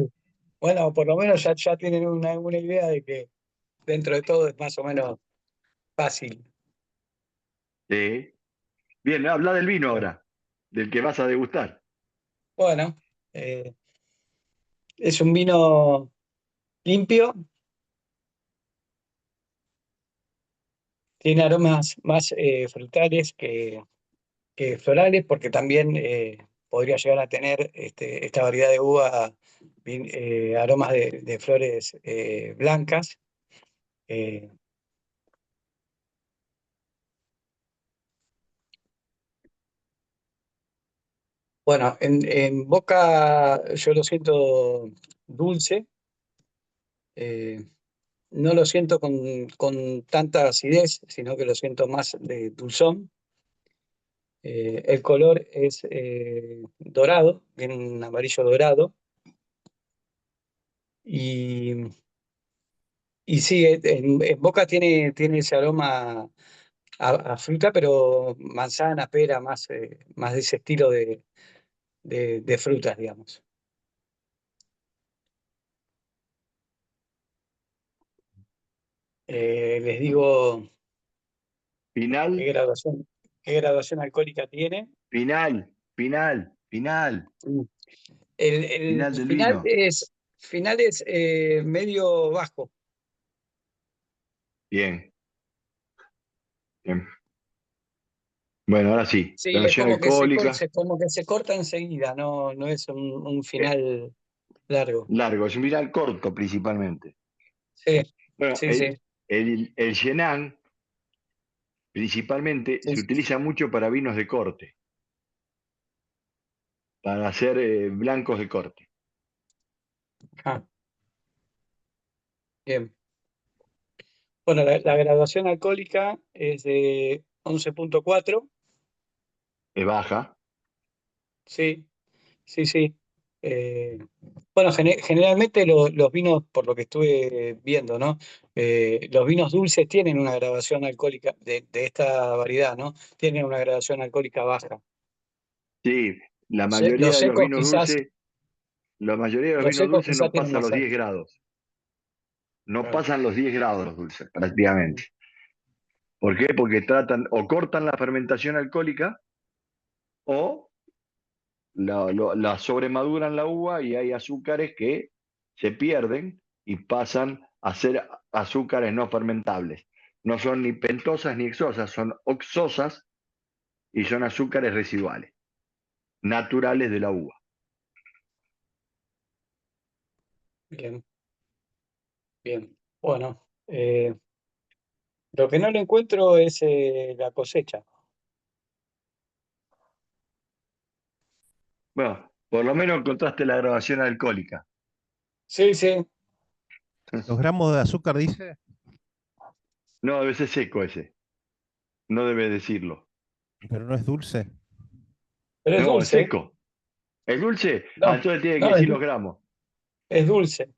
Bueno, por lo menos ya tienen una idea de que dentro de todo es más o menos fácil. Sí. Bien, habla del vino ahora, del que vas a degustar. Bueno, eh, es un vino limpio, tiene aromas más frutales que florales, porque también podría llegar a tener esta variedad de uva aromas de flores blancas. Eh, bueno, en boca yo lo siento dulce, eh, no lo siento con tanta acidez, sino que lo siento más de dulzón. El color es dorado, tiene un amarillo dorado. Y, y sí, en boca tiene ese aroma a fruta, pero manzana, pera, más de ese estilo de frutas, digamos. Les digo Final, qué graduación alcohólica tiene. final, final, final, El final del vino. final es medio bajo. Bien, bien. Bueno, ahora sí. Sí, es Graduación alcohólica. como que se corta enseguida, no es un eh, final largo. largo, es un final corto principalmente. Sí, Bueno, sí, sí. el Chenin principalmente Sí, se utiliza mucho para vinos de corte, para hacer blancos de corte. ah, bien. Bueno, la graduación alcohólica es de 11.4. Es baja. Sí, sí, sí. Eh, bueno, generalmente los vinos, por lo que estuve viendo, ¿no? Los vinos dulces tienen una graduación alcohólica de esta variedad, ¿no? Tienen una graduación alcohólica baja. Sí, la Los mayoría de los secos vinos quizás, dulces, la mayoría de los los vinos secos dulces quizás no tienen pasan más los 10 alto. grados. No Claro. pasan los 10 grados los dulces, prácticamente. ¿Por qué? Porque tratan o cortan la fermentación alcohólica o la sobremaduran la uva y hay azúcares que se pierden y pasan a ser azúcares no fermentables. No son ni pentosas ni hexosas, son oxosas y son azúcares residuales, naturales de la uva. Bien, bien. Bueno, lo que no le encuentro es la cosecha. Bueno, por lo menos encontraste la grabación alcohólica. Sí, sí, Los gramos de azúcar dice, No, debe ser seco ese. No debe decirlo. pero no es dulce. pero es No, es dulce. seco. ¿Es dulce? Ah, No, entonces tiene que no, decir los gramos. es dulce.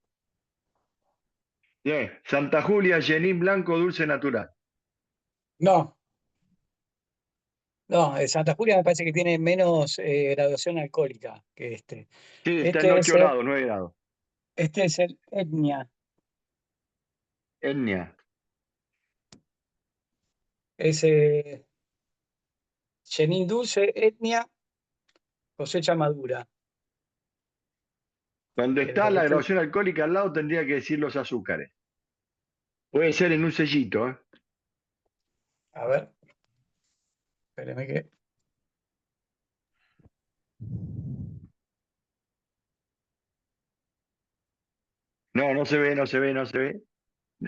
Bien. Santa Julia, Chenin blanco, dulce natural. No, no, Santa Julia me parece que tiene menos graduación alcohólica que este. Sí, está en Este es 8 el, grados, 9 grados. este es el Etnia. Etnia. Es Chenin dulce, Etnia, cosecha madura. Cuando está Lo que la estoy- graduación alcohólica al lado tendría que decir los azúcares. Puede ser en un sellito, ¿eh? a ver, espérame que. No, no se ve, no se ve, no se ve.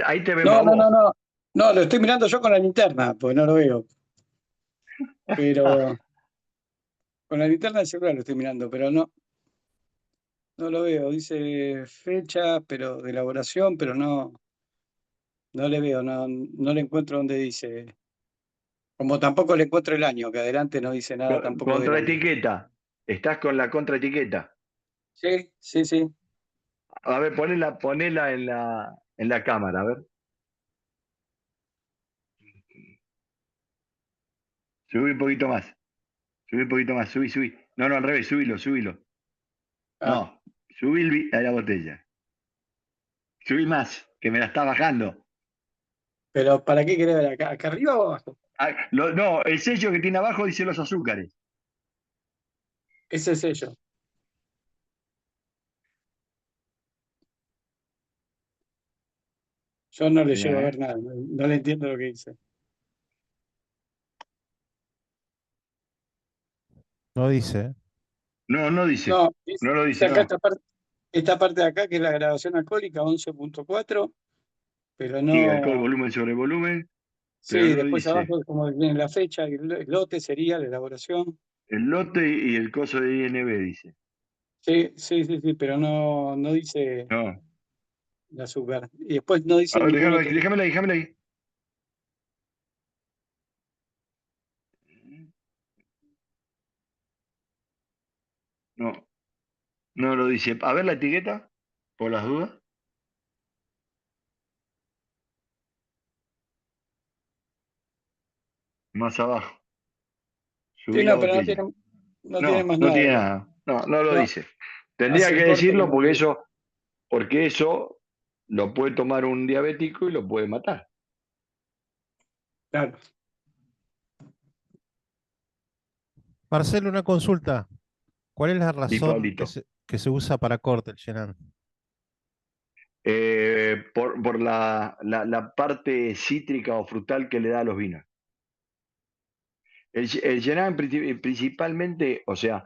Ahí te vemos No, a no, no, vos. no. No, lo estoy mirando yo con la linterna, pues no lo veo. Pero con la linterna del celular lo estoy mirando, pero no lo veo. Dice fecha, pero de elaboración, pero no le veo, no le encuentro donde dice. Como tampoco le encuentro el año, que adelante no dice nada tampoco del año. Contraetiqueta. Estás con la contraetiqueta. Sí, sí, sí. A ver, ponela en la cámara, a ver. Subí un poquito más. Subí un poquito más. Subí, subí. No, no, al revés. Subilo, subilo. Ah, No. Subí a la botella. Subí más, que me la está bajando. pero ¿para qué querés ver acá? ¿Acá arriba o abajo? Ah, no, el sello que tiene abajo dice los azúcares. Ese sello. Yo no le llego a Mirá, ver nada, no le entiendo lo que dice. No dice. No, no dice. No, No lo dice dice, acá no. esta parte de acá, que es la graduación alcohólica, 11.4, pero Sí, alcohol, no. volumen sobre volumen, pero Sí, no después dice abajo, como viene la fecha, el lote sería la elaboración. el lote y el coso de INB, dice. Sí, sí, sí, sí, pero no dice No. el azúcar. Y después no A dice ver, ningún otro. déjamela ahí, déjamela ahí. No, no lo dice. A ver la etiqueta, por las dudas. Más abajo. Sí, Subí la no, pero botella. no tiene No, más no nada. tiene nada. No, no lo No, dice. Tendría hace que el corte decirlo como dice. porque eso lo puede tomar un diabético y lo puede matar. Claro. Marcelo, una consulta. ¿Cuál es la Y razón Pablito. que se usa para corte el Shenan? Por la parte cítrica o frutal que le da a los vinos. El Chenin principalmente, o sea,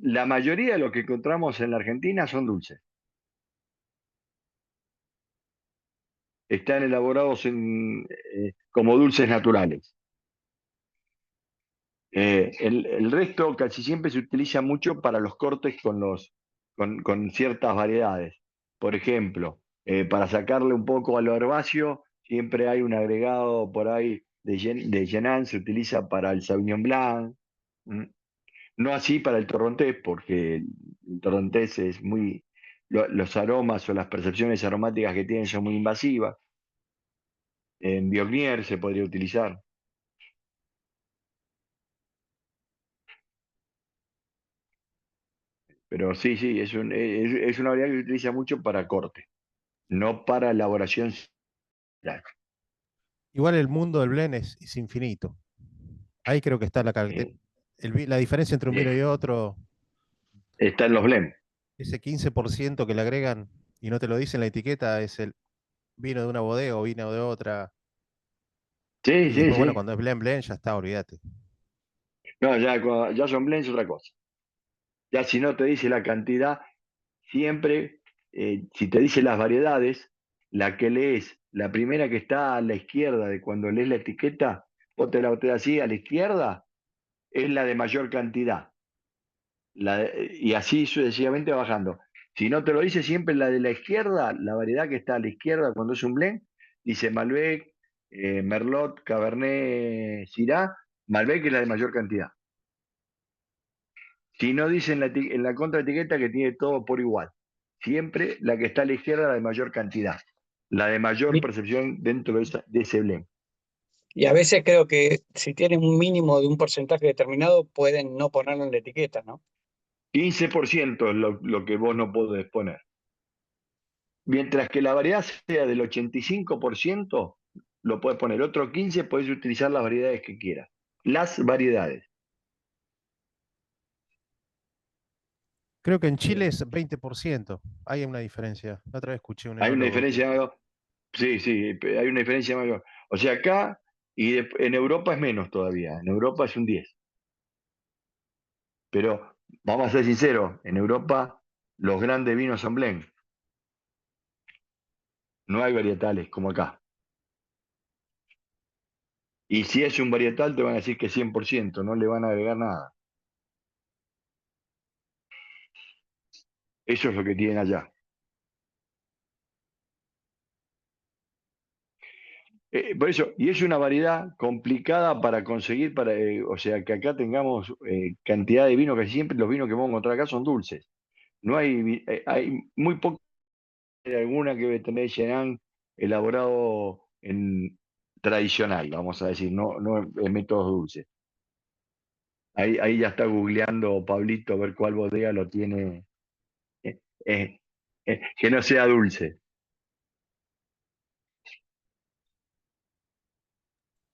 la mayoría de lo que encontramos en la Argentina son dulces. Están elaborados como dulces naturales. El resto casi siempre se utiliza mucho para los cortes con ciertas variedades. Por ejemplo, para sacarle un poco a lo herbáceo, siempre hay un agregado por ahí de Chenin, se utiliza para el Sauvignon Blanc. ¿Mm? No así para el torrontés, porque el torrontés es los aromas o las percepciones aromáticas que tienen son muy invasivas. En Biognier se podría utilizar. Pero sí, sí, es una variedad que se utiliza mucho para corte, no para elaboración. Igual el mundo del blend es infinito. Ahí creo que está Eh, la diferencia entre un vino y eh, otro, Está en los blends. ese 15% que le agregan y no te lo dice en la etiqueta, es el vino de una bodega o vino de otra. Sí, Y sí, después, bueno, sí. cuando es blend, ya está, olvídate. No, ya son blends es otra cosa. Ya si no te dice la cantidad, siempre, si te dice las variedades, la que lees, la primera que está a la izquierda de cuando lees la etiqueta, vos te la botés así a la izquierda, es la de mayor cantidad. Y así sucesivamente bajando. Si no te lo dice siempre la de la izquierda, la variedad que está a la izquierda cuando es un blend, dice Malbec, Merlot, Cabernet, Syrah, Malbec es la de mayor cantidad. Si no dice en la contraetiqueta que tiene todo por igual. Siempre la que está a la izquierda, la de mayor cantidad. La de mayor Y, percepción dentro de ese blend. y a veces creo que si tienen un mínimo de un porcentaje determinado, pueden no ponerlo en la etiqueta, ¿no? 15% es lo que vos no podés poner. Mientras que la variedad sea del 85%, lo puedes poner. Otro 15% puedes utilizar las variedades que quieras. Las variedades. Creo que en Chile Bien. es 20%. Hay una diferencia. La otra vez escuché un Hay una enólogo que... diferencia mayor. Sí, sí, hay una diferencia mayor. O sea, acá en Europa es menos todavía. En Europa es un 10. Pero vamos a ser sinceros, en Europa los grandes vinos son blend. No hay varietales como acá. Y si es un varietal, te van a decir que 100%, no le van a agregar nada. Eso es lo que tienen allá. Por eso, y es una variedad complicada para conseguir, o sea, que acá tengamos cantidad de vino, que siempre los vinos que vamos a encontrar acá son dulces. No hay muy poca, alguna que tener Chenin elaborado en tradicional, vamos a decir, no en métodos dulces. Ahí ya está googleando Pablito a ver cuál bodega lo tiene, eh, eh, que no sea dulce.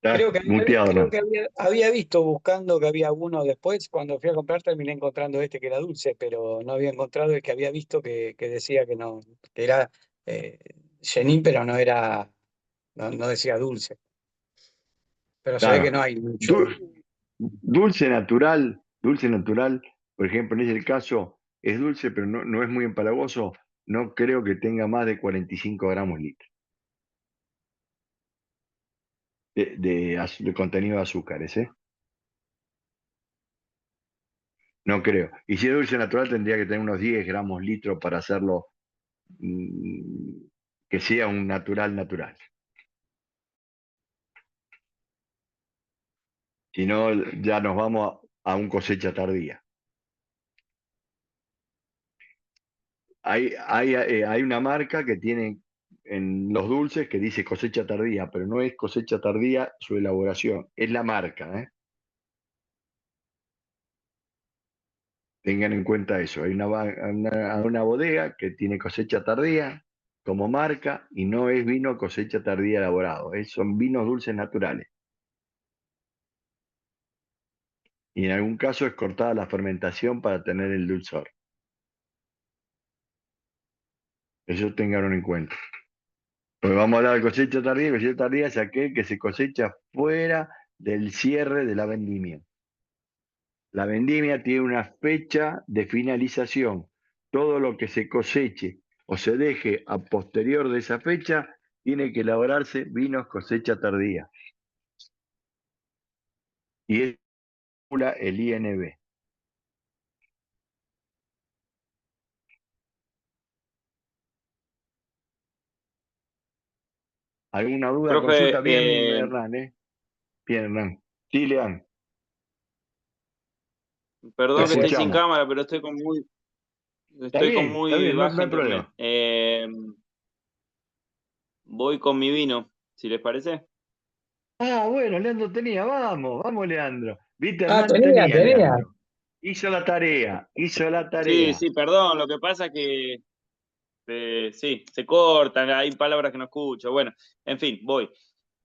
Creo Está que, muteado, creo ¿no? que había visto buscando que había uno después, cuando fui a comprar terminé encontrando este que era dulce, pero no había encontrado el que había visto que decía que no, que era eh, Chenin, pero no era, no decía dulce. Pero se ve que Claro. no hay mucho. Du- dulce natural, por ejemplo, en ese caso, es dulce, pero no es muy empalagoso. No creo que tenga más de 45 gramos litro de contenido de azúcares, ¿eh? No creo. Y si es dulce natural, tendría que tener unos 10 gramos litro para hacerlo mm, que sea un natural natural. Si no, ya nos vamos a un cosecha tardía. hay una marca que tiene en los dulces que dice cosecha tardía, pero no es cosecha tardía su elaboración, es la marca, ¿eh? Tengan en cuenta eso. Hay una bodega que tiene cosecha tardía como marca y no es vino cosecha tardía elaborado, son vinos dulces naturales. Y en algún caso es cortada la fermentación para tener el dulzor. Eso tenganlo en cuenta. Pues vamos a hablar de cosecha tardía. Cosecha tardía es aquel que se cosecha fuera del cierre de la vendimia. La vendimia tiene una fecha de finalización. Todo lo que se coseche o se deje a posterior de esa fecha tiene que elaborarse vinos cosecha tardía. Y es el INB. ¿Alguna duda, Profe, consulta? Bien, Hernán, ¿eh? Bien, Hernán. Sí, Leán. Te perdón que estoy sin escuchamos. cámara, pero estoy con Está muy bien, no baja hay internet. problema. Voy con mi vino, si les parece. Ah, bueno, Leandro tenía, vamos, Leandro. Viste, Ah, Hernán tenía, tenía. Leandro. Hizo la tarea. Sí, sí, perdón, lo que pasa que sí, se cortan, hay palabras que no escucho. Bueno, en fin, voy.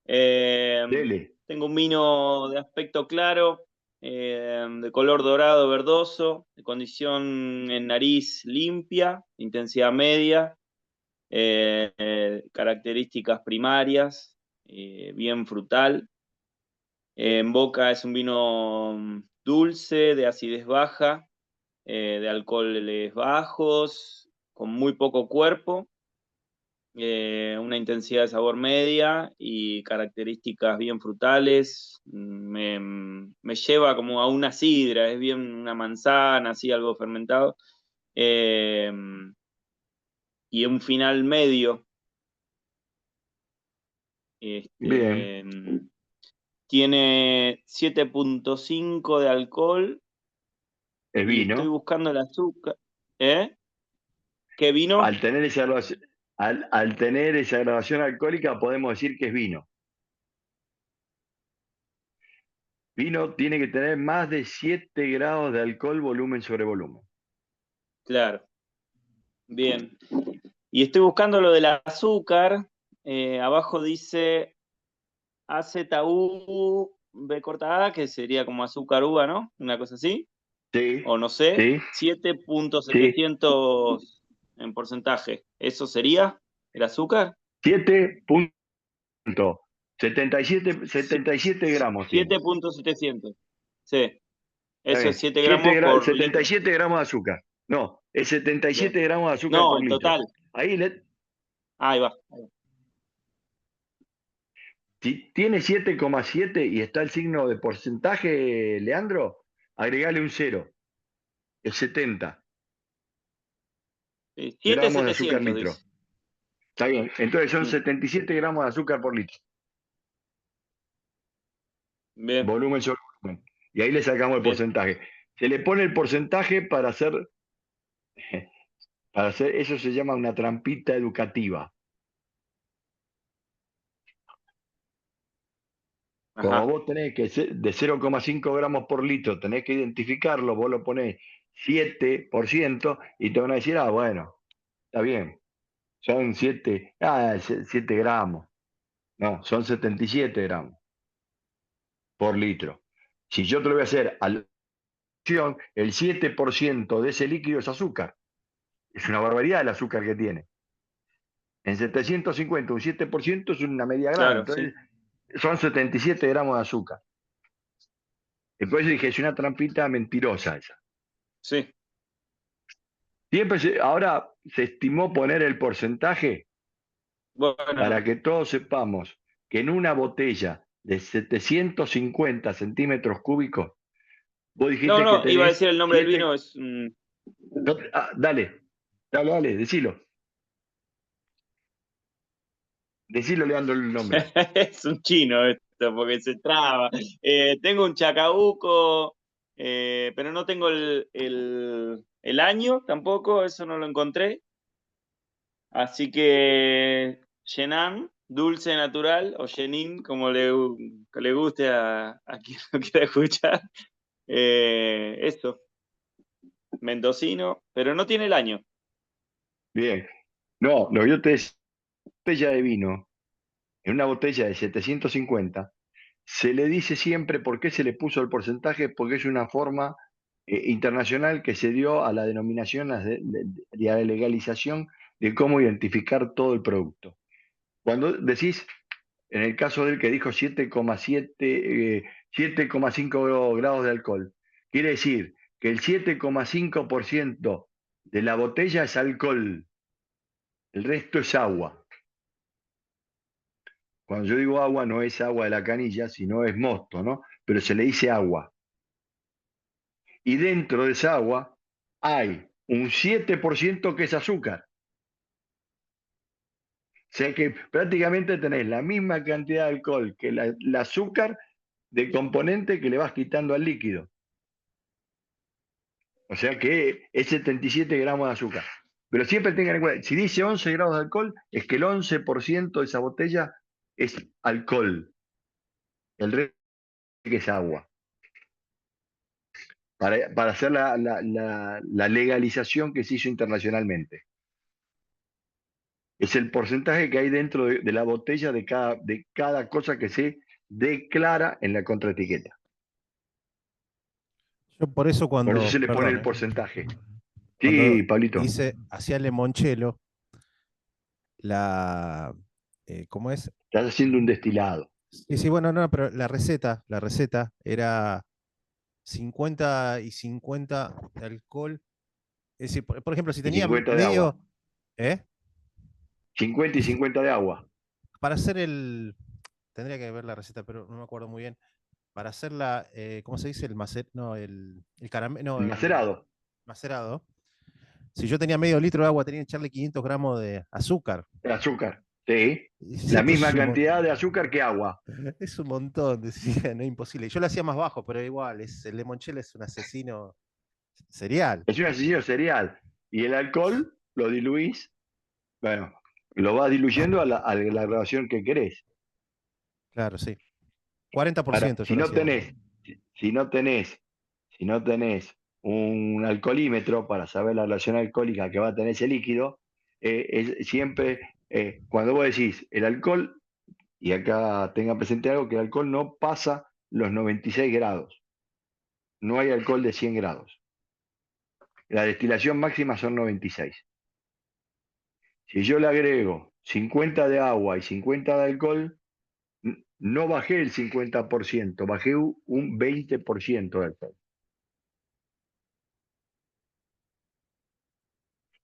Dele. Tengo un vino de aspecto claro, de color dorado verdoso, de condición en nariz limpia, intensidad media, características primarias, bien frutal. En boca es un vino dulce, de acidez baja, de alcoholes bajos, con muy poco cuerpo, una intensidad de sabor media y características bien frutales. Me lleva como a una sidra, es bien una manzana, así algo fermentado. Eh, y un final medio. Bien, Este, tiene 7,5 de alcohol es y estoy vino. buscando el azúcar. ¿Eh? ¿Qué vino? Al tener esa graduación, al tener esa graduación alcohólica podemos decir que es vino. Vino tiene que tener más de 7 grados de alcohol volumen sobre volumen. Claro, bien. Y estoy buscando lo del azúcar. Abajo dice AZU B corta A, que sería como azúcar uva, ¿no? Una cosa así. Sí, O no sé, sí, sí. 7,700 en porcentaje. ¿Eso sería el azúcar? 77 gramos tiene. 7,700. Sí, Está eso es bien. 7 gramos por litro. 77 gramos de azúcar. No, es Bien. 77 gramos de azúcar No, por en litro. total. Ahí Ahí va. si tiene 7,7 y está el signo de porcentaje, Leandro, agregale un 0. Es 70 gramos de azúcar 7,700 litro. dice. Está bien. Entonces son Mm, 77 gramos de azúcar por litro. bien. Volumen sobre volumen. Y ahí le sacamos el Bien. porcentaje. Se le pone el porcentaje para hacer, eso se llama una trampita educativa. Como Ajá. vos tenés que ser de 0,5 gramos por litro, tenés que identificarlo, vos lo ponés 7% y te van a decir, ah, bueno, está bien, son 7 gramos. No, son 77 gramos por litro. Si yo te lo voy a hacer a la acción, el 7% de ese líquido es azúcar. Es una barbaridad el azúcar que tiene. En 750, un 7% es una media grama, Claro, sí. entonces son 77 gramos de azúcar. Después dije, es una trampita mentirosa esa. Sí. Ahora se estimó poner el porcentaje para Bueno. que todos sepamos que en una botella de 750 centímetros cúbicos, vos No, dijiste que no, iba a tenés decir el nombre del vino. 7. Dale, decilo, Leandro, el nombre. Es un chino esto, porque se traba. Tengo un chacabuco, pero no tengo el año tampoco, eso no lo encontré. Así que Yenan, dulce natural, o Yenin, como le guste a quien lo quiera escuchar. Eso, mendocino, pero no tiene el año. Bien. No, lo que yo te decía, botella de vino, en una botella de 750, se le dice siempre por qué se le puso el porcentaje, porque es una forma internacional que se dio a la denominación, y a la legalización de cómo identificar todo el producto. Cuando decís, en el caso del que dijo 7,7, 7,5 grados de alcohol, quiere decir que el 7,5% de la botella es alcohol, el resto es agua. Cuando yo digo agua, no es agua de la canilla, sino es mosto, ¿no? Pero se le dice agua. Y dentro de esa agua hay un 7% que es azúcar. O sea que prácticamente tenés la misma cantidad de alcohol que el azúcar de componente que le vas quitando al líquido. O sea que es 77 gramos de azúcar. Pero siempre tengan en cuenta, si dice 11 grados de alcohol, es que el 11% de esa botella es alcohol. El resto es agua. Para hacer la legalización que se hizo internacionalmente. Es el porcentaje que hay dentro de la botella de cada cosa que se declara en la contraetiqueta. Yo por eso Por eso cuando, se le pone perdón, el porcentaje. cuando Sí, Pablito. hacía limoncello, ¿cómo es? Estás haciendo un destilado. Sí, sí, bueno, no, pero la receta era 50 y 50 de alcohol. Es decir, por ejemplo, si Y tenía 50 de agua. medio, ¿eh? 50 y 50 de agua. Para hacer tendría que ver la receta, pero no me acuerdo muy bien. Para hacer ¿cómo se dice? No, el caramelo, no, El el macerado. macerado. Si yo tenía medio litro de agua, tenía que echarle 500 gramos de azúcar. El azúcar. Sí. Y La esto misma cantidad de azúcar que agua. es un montón, decía, no es imposible. Yo lo hacía más bajo, pero igual, el limoncello es un asesino serial. Es un asesino cereal. Y el alcohol lo diluís, bueno, lo vas diluyendo a la graduación que querés. Claro, sí. Ahora, 40% yo si lo no hacía más o tenés, menos. si no tenés, si no tenés un alcoholímetro para saber la relación alcohólica que va a tener ese líquido, es siempre, cuando vos decís el alcohol, y acá tenga presente algo, que el alcohol no pasa los 96 grados. No hay alcohol de 100 grados. La destilación máxima son 96. Si yo le agrego 50 de agua y 50 de alcohol, no bajé el 50%, bajé un 20% de alcohol.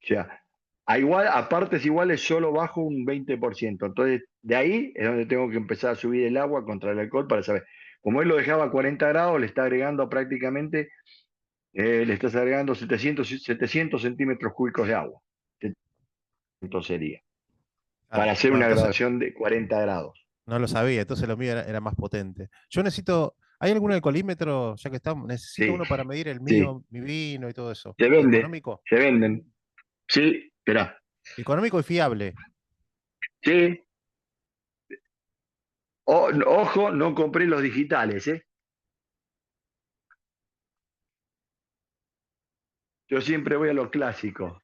O sea, a partes iguales solo bajo un 20%. Entonces, de ahí es donde tengo que empezar a subir el agua contra el alcohol para saber. Como él lo dejaba a 40 grados, le está agregando prácticamente, le estás agregando 700 centímetros cúbicos de agua. Entonces sería, Claro, para hacer bueno, una entonces graduación de 40 grados. no lo sabía, entonces lo mío era más potente. Yo necesito, ¿hay algún alcoholímetro? Ya que estamos, necesito Sí, uno para medir el sí. mío, mi vino y todo eso. Se vende, ¿Económico? se venden. Sí, espera. Económico y fiable. Sí. Ojo, no compré los digitales, ¿eh? Yo siempre voy a los clásicos.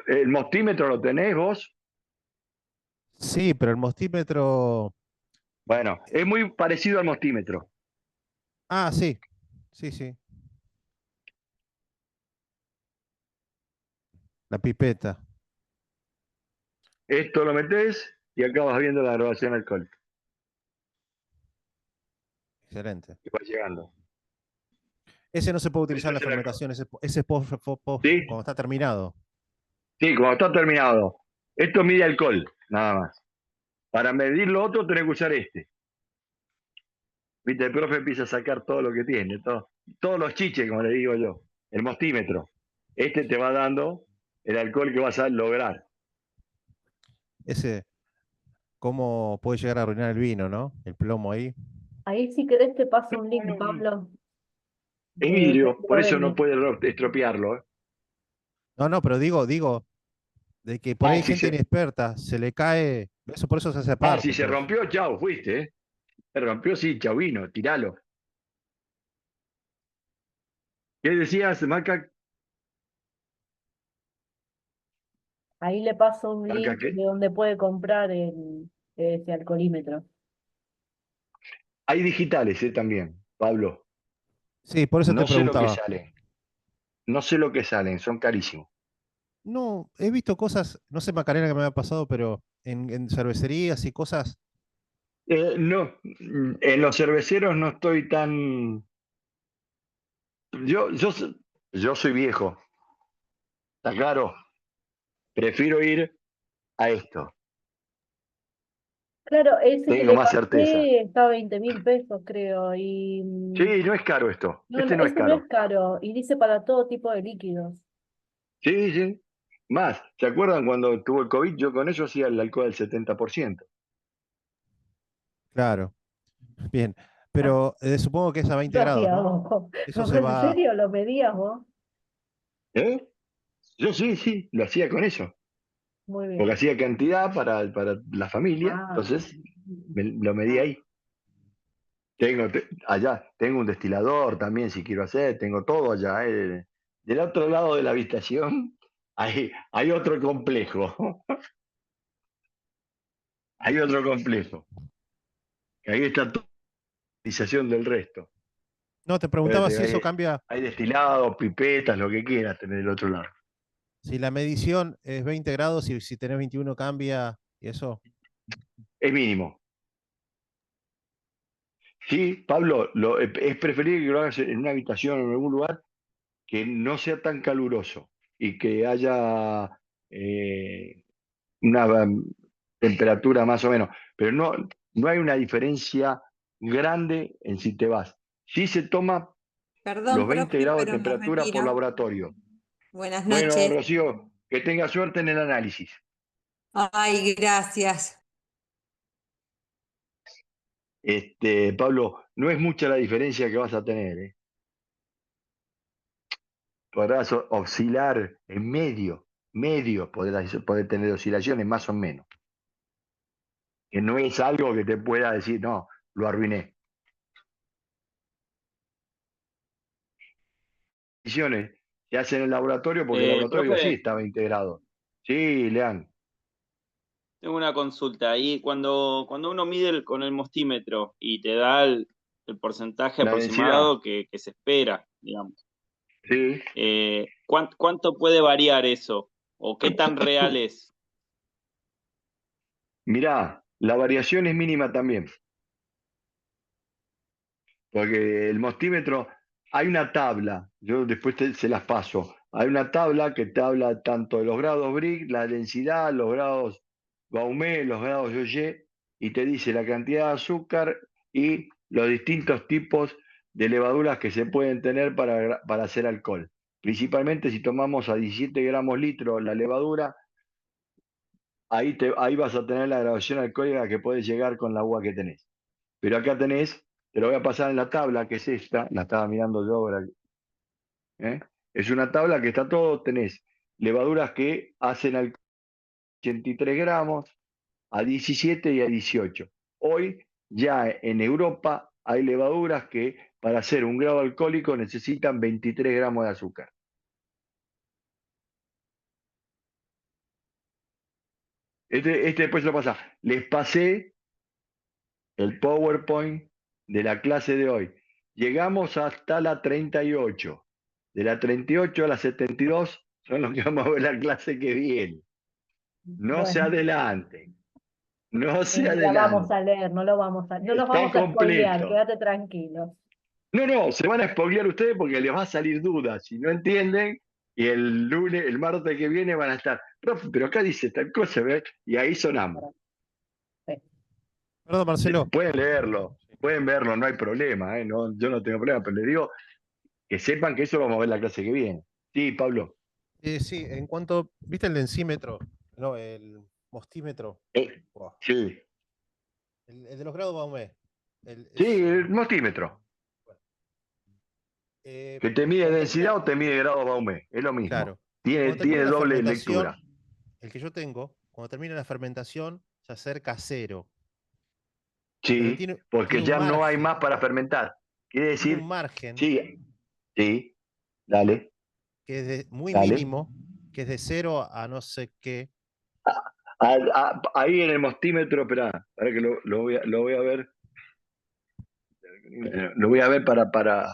¿El mostímetro lo tenés vos? Sí, pero el mostímetro. Bueno, es muy parecido al mostímetro. Ah, sí, sí, sí. La pipeta. Esto lo metés y acabas viendo la graduación alcohólica Excelente. que va llegando. Ese no se puede utilizar Eso en la es el alcohol. fermentación, ese es ¿Sí? cuando está terminado. Sí, cuando está terminado. Esto mide alcohol, nada más. Para medir lo otro tenés que usar este. Viste, el profe empieza a sacar todo lo que tiene, todos los chiches, como le digo yo. El mostímetro. Este te va dando el alcohol que vas a lograr. Ese, cómo puede llegar a arruinar el vino, ¿no? El plomo ahí. Ahí si querés te paso un link, Pablo. Es de vidrio, por eso no PPM. puede estropearlo. ¿Eh? No, pero digo, de que por ahí Ah, hay si gente se, inexperta, se le cae, eso por eso se hace si aparte, se pues. rompió, chao, fuiste. ¿Eh? Se rompió, sí, chau vino, tiralo. ¿Qué decías, Maca? Ahí le paso un ¿Maca link qué? de donde puede comprar ese alcoholímetro. Hay digitales, también, Pablo. Sí, por eso te No sé lo que preguntaba. salen. No sé lo que salen, son carísimos. No, he visto cosas, no sé Macarena que me ha pasado, pero en cervecerías y cosas, No, en los cerveceros no estoy tan. Yo, yo, so- yo soy viejo, está claro. Prefiero ir a esto. Claro, ese que Tengo le más certeza. pasé está 20.000 pesos, creo. Y Sí, no es caro esto. no, Este no es ese no es caro. caro. Y dice para todo tipo de líquidos. Sí, sí. Más, ¿se acuerdan cuando tuvo el COVID? Yo con eso hacía el alcohol del 70%. claro, bien. Pero supongo que es a 20 Lo grados, hacías ¿no? vos. Eso No, se ¿en va, serio lo medías vos? ¿Eh? Yo sí, sí, lo hacía con eso. Muy Porque bien. hacía cantidad para la familia, Ah, entonces lo medí ahí. Allá, tengo un destilador también si quiero hacer, tengo todo allá. Del otro lado de la habitación hay otro complejo, hay otro complejo, que ahí está toda la utilización del resto. no, te preguntaba Fíjate, si eso cambia, hay destilados, pipetas, lo que quieras tener del otro lado. si la medición es 20 grados y si tenés 21 cambia y eso. Es mínimo. Sí, Pablo, es preferible que lo hagas en una habitación o en algún lugar que no sea tan caluroso y que haya una temperatura más o menos, pero no hay una diferencia grande en si te vas. Sí se toma Perdón, los 20 profe, grados de pero me temperatura por retiro. laboratorio. Buenas Bueno, noches. Rocío, que tenga suerte en el análisis. Ay, gracias. Pablo, no es mucha la diferencia que vas a tener, ¿eh? Podrás oscilar en medio poder tener oscilaciones más o menos, que no es algo que te pueda decir, no, lo arruiné. Mediciones se hacen en el laboratorio porque el laboratorio sí Profe, estaba integrado. Sí, Lean, tengo una consulta. Ahí cuando uno mide con el mostímetro y te da el porcentaje la densidad, aproximado que se espera, digamos, sí. ¿cuánto puede variar eso? ¿O qué tan real es? Mirá, la variación es mínima también, porque el mostímetro, hay una tabla, yo después se las paso, hay una tabla que te habla tanto de los grados Brigg, la densidad, los grados Gaumet, los grados Yoye, y te dice la cantidad de azúcar y los distintos tipos de levaduras que se pueden tener para hacer alcohol. Principalmente si tomamos a 17 gramos litro la levadura, ahí vas a tener la graduación alcohólica que puedes llegar con la uva que tenés. Pero acá tenés, te lo voy a pasar en la tabla, que es esta, la estaba mirando yo ahora. ¿Eh? Es una tabla que está todo, tenés levaduras que hacen al 83 gramos, a 17 y a 18. Hoy ya en Europa hay levaduras que para hacer un grado alcohólico necesitan 23 gramos de azúcar. Después lo pasa. Les pasé el PowerPoint de la clase de hoy. Llegamos hasta la 38. De la 38 a la 72 son los que vamos a ver la clase que viene. No se bueno, adelanten. No se la vamos a adelanten. leer, no los Está vamos a spoilear, completo. quédate tranquilos. No, no, se van a spoilear ustedes porque les va a salir dudas. Si no entienden, y el lunes, el martes que viene van a estar, profe, pero acá dice tal cosa, ¿ves? Y ahí sonamos. Sí. Perdón, Marcelo. Pueden leerlo, pueden verlo, no hay problema, ¿eh? No, yo no tengo problema, pero les digo que sepan que eso lo vamos a ver la clase que viene. Sí, Pablo. Sí, en cuanto, ¿viste el densímetro? No, el mostímetro. Buah, Sí, el de los grados Baumé. sí, Es, el mostímetro. bueno, Que te mide cuando densidad termina, o te mide grados Baume, es lo mismo. claro, Tiene cuando termina la doble fermentación, lectura. el que yo tengo, cuando termina la fermentación, se acerca a cero. Pero Sí, tiene, porque tiene un ya no hay margen, más para fermentar. Quiere tiene un decir, margen sí, sí, dale, que es muy dale. mínimo, que es de 0 a no sé qué. Ahí en el mostímetro, espera, para que lo voy a ver. Lo voy a ver para.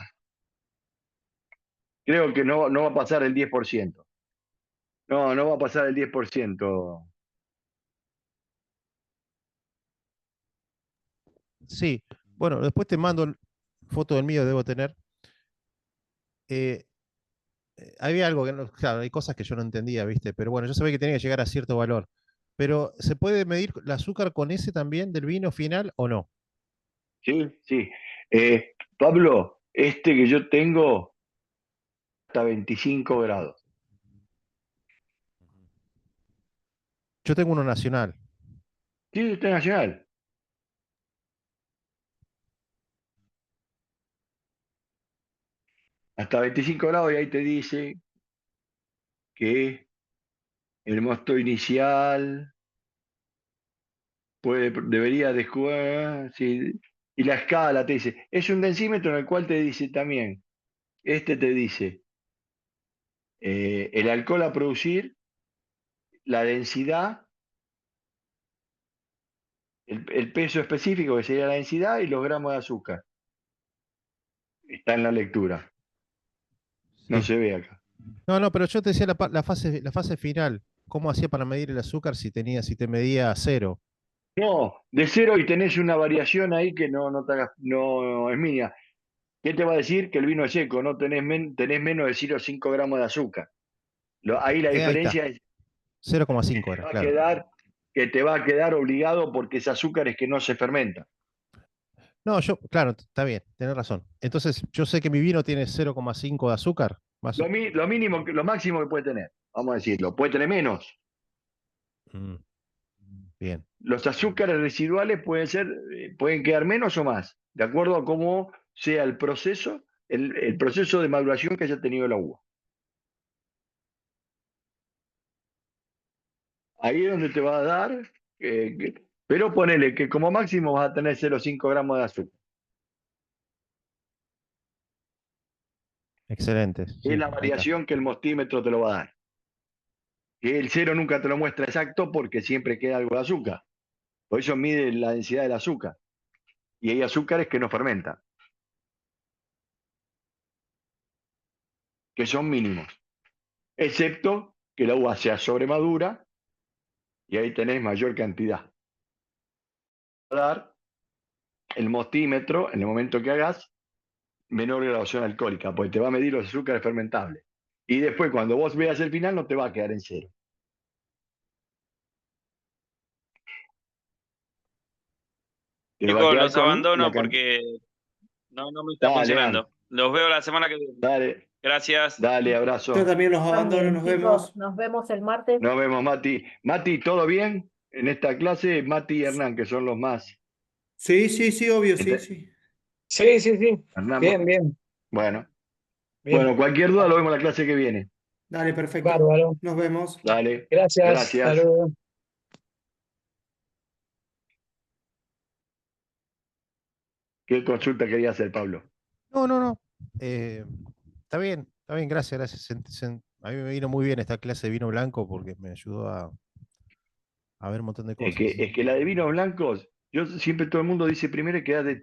Creo que no va a pasar el 10%. No va a pasar el 10%. Sí, bueno, después te mando foto del mío, debo tener. Eh, Había algo que, claro, hay cosas que yo no entendía, ¿viste? Pero bueno, yo sabía que tenía que llegar a cierto valor. Pero, ¿se puede medir el azúcar con ese también del vino final o no? Sí, sí. Pablo, este que yo tengo hasta 25 grados. Yo tengo uno nacional. Sí, este es nacional. Hasta 25 grados y ahí te dice que el mosto inicial debería de jugar. Sí, y la escala te dice. Es un densímetro en el cual te dice también. Este te dice el alcohol a producir, la densidad, el peso específico que sería la densidad y los gramos de azúcar. Está en la lectura. No Sí. se ve acá. No, no, pero yo te decía la fase final. ¿Cómo hacía para medir el azúcar si te medía 0? No, de cero y tenés una variación ahí que no es mínima. ¿Qué te va a decir? Que el vino es seco, no tenés menos de 0,5 gramos de azúcar. Ahí la Ahí está, diferencia es 0,5 era, va a claro. quedar, que te va a quedar obligado porque es azúcares que no se fermentan. No, claro, está bien, tenés razón. Entonces, yo sé que mi vino tiene 0,5 de azúcar, más. Lo mínimo, lo máximo que puede tener, vamos a decirlo, puede tener menos. Mm, bien, Los azúcares residuales pueden quedar menos o más, de acuerdo a cómo sea el proceso de maduración que haya tenido la uva. Ahí es donde te va a dar, pero ponele que como máximo vas a tener 0,5 gramos de azúcar. excelente. Es Sí, la ahí está. variación que el mostímetro te lo va a dar. Que el cero nunca te lo muestra exacto porque siempre queda algo de azúcar. Por eso mide la densidad del azúcar. Y hay azúcares que no fermentan, que son mínimos. Excepto que la uva sea sobremadura y ahí tenés mayor cantidad. Va a dar el mostímetro, en el momento que hagas, menor graduación alcohólica, porque te va a medir los azúcares fermentables. Y después, cuando vos veas el final, no te va a quedar en cero. Te va a Chicos, quedar los con la abandono cantidad. porque no me está Dale, funcionando. Los veo la semana que viene. dale, Gracias. dale, Yo abrazo. también los abandono, También, nos chicos, vemos. nos vemos el martes. Nos vemos, Mati. Mati, ¿todo bien? En esta clase, Mati y Hernán, que son los más. Sí, sí, sí, obvio, sí, Ente- sí. Sí, sí, sí. Hernán, Bien, bien, bueno. bien. Bueno, cualquier duda lo vemos en la clase que viene. Dale, perfecto. Bárbaro. Nos vemos. Dale, Gracias. Hasta gracias. luego. ¿Qué consulta quería hacer, Pablo? No, no, no. Está bien, gracias, gracias. A mí me vino muy bien esta clase de vino blanco porque me ayudó a ver un montón de Es cosas. que la de vinos blancos, yo siempre todo el mundo dice primero hay que dar de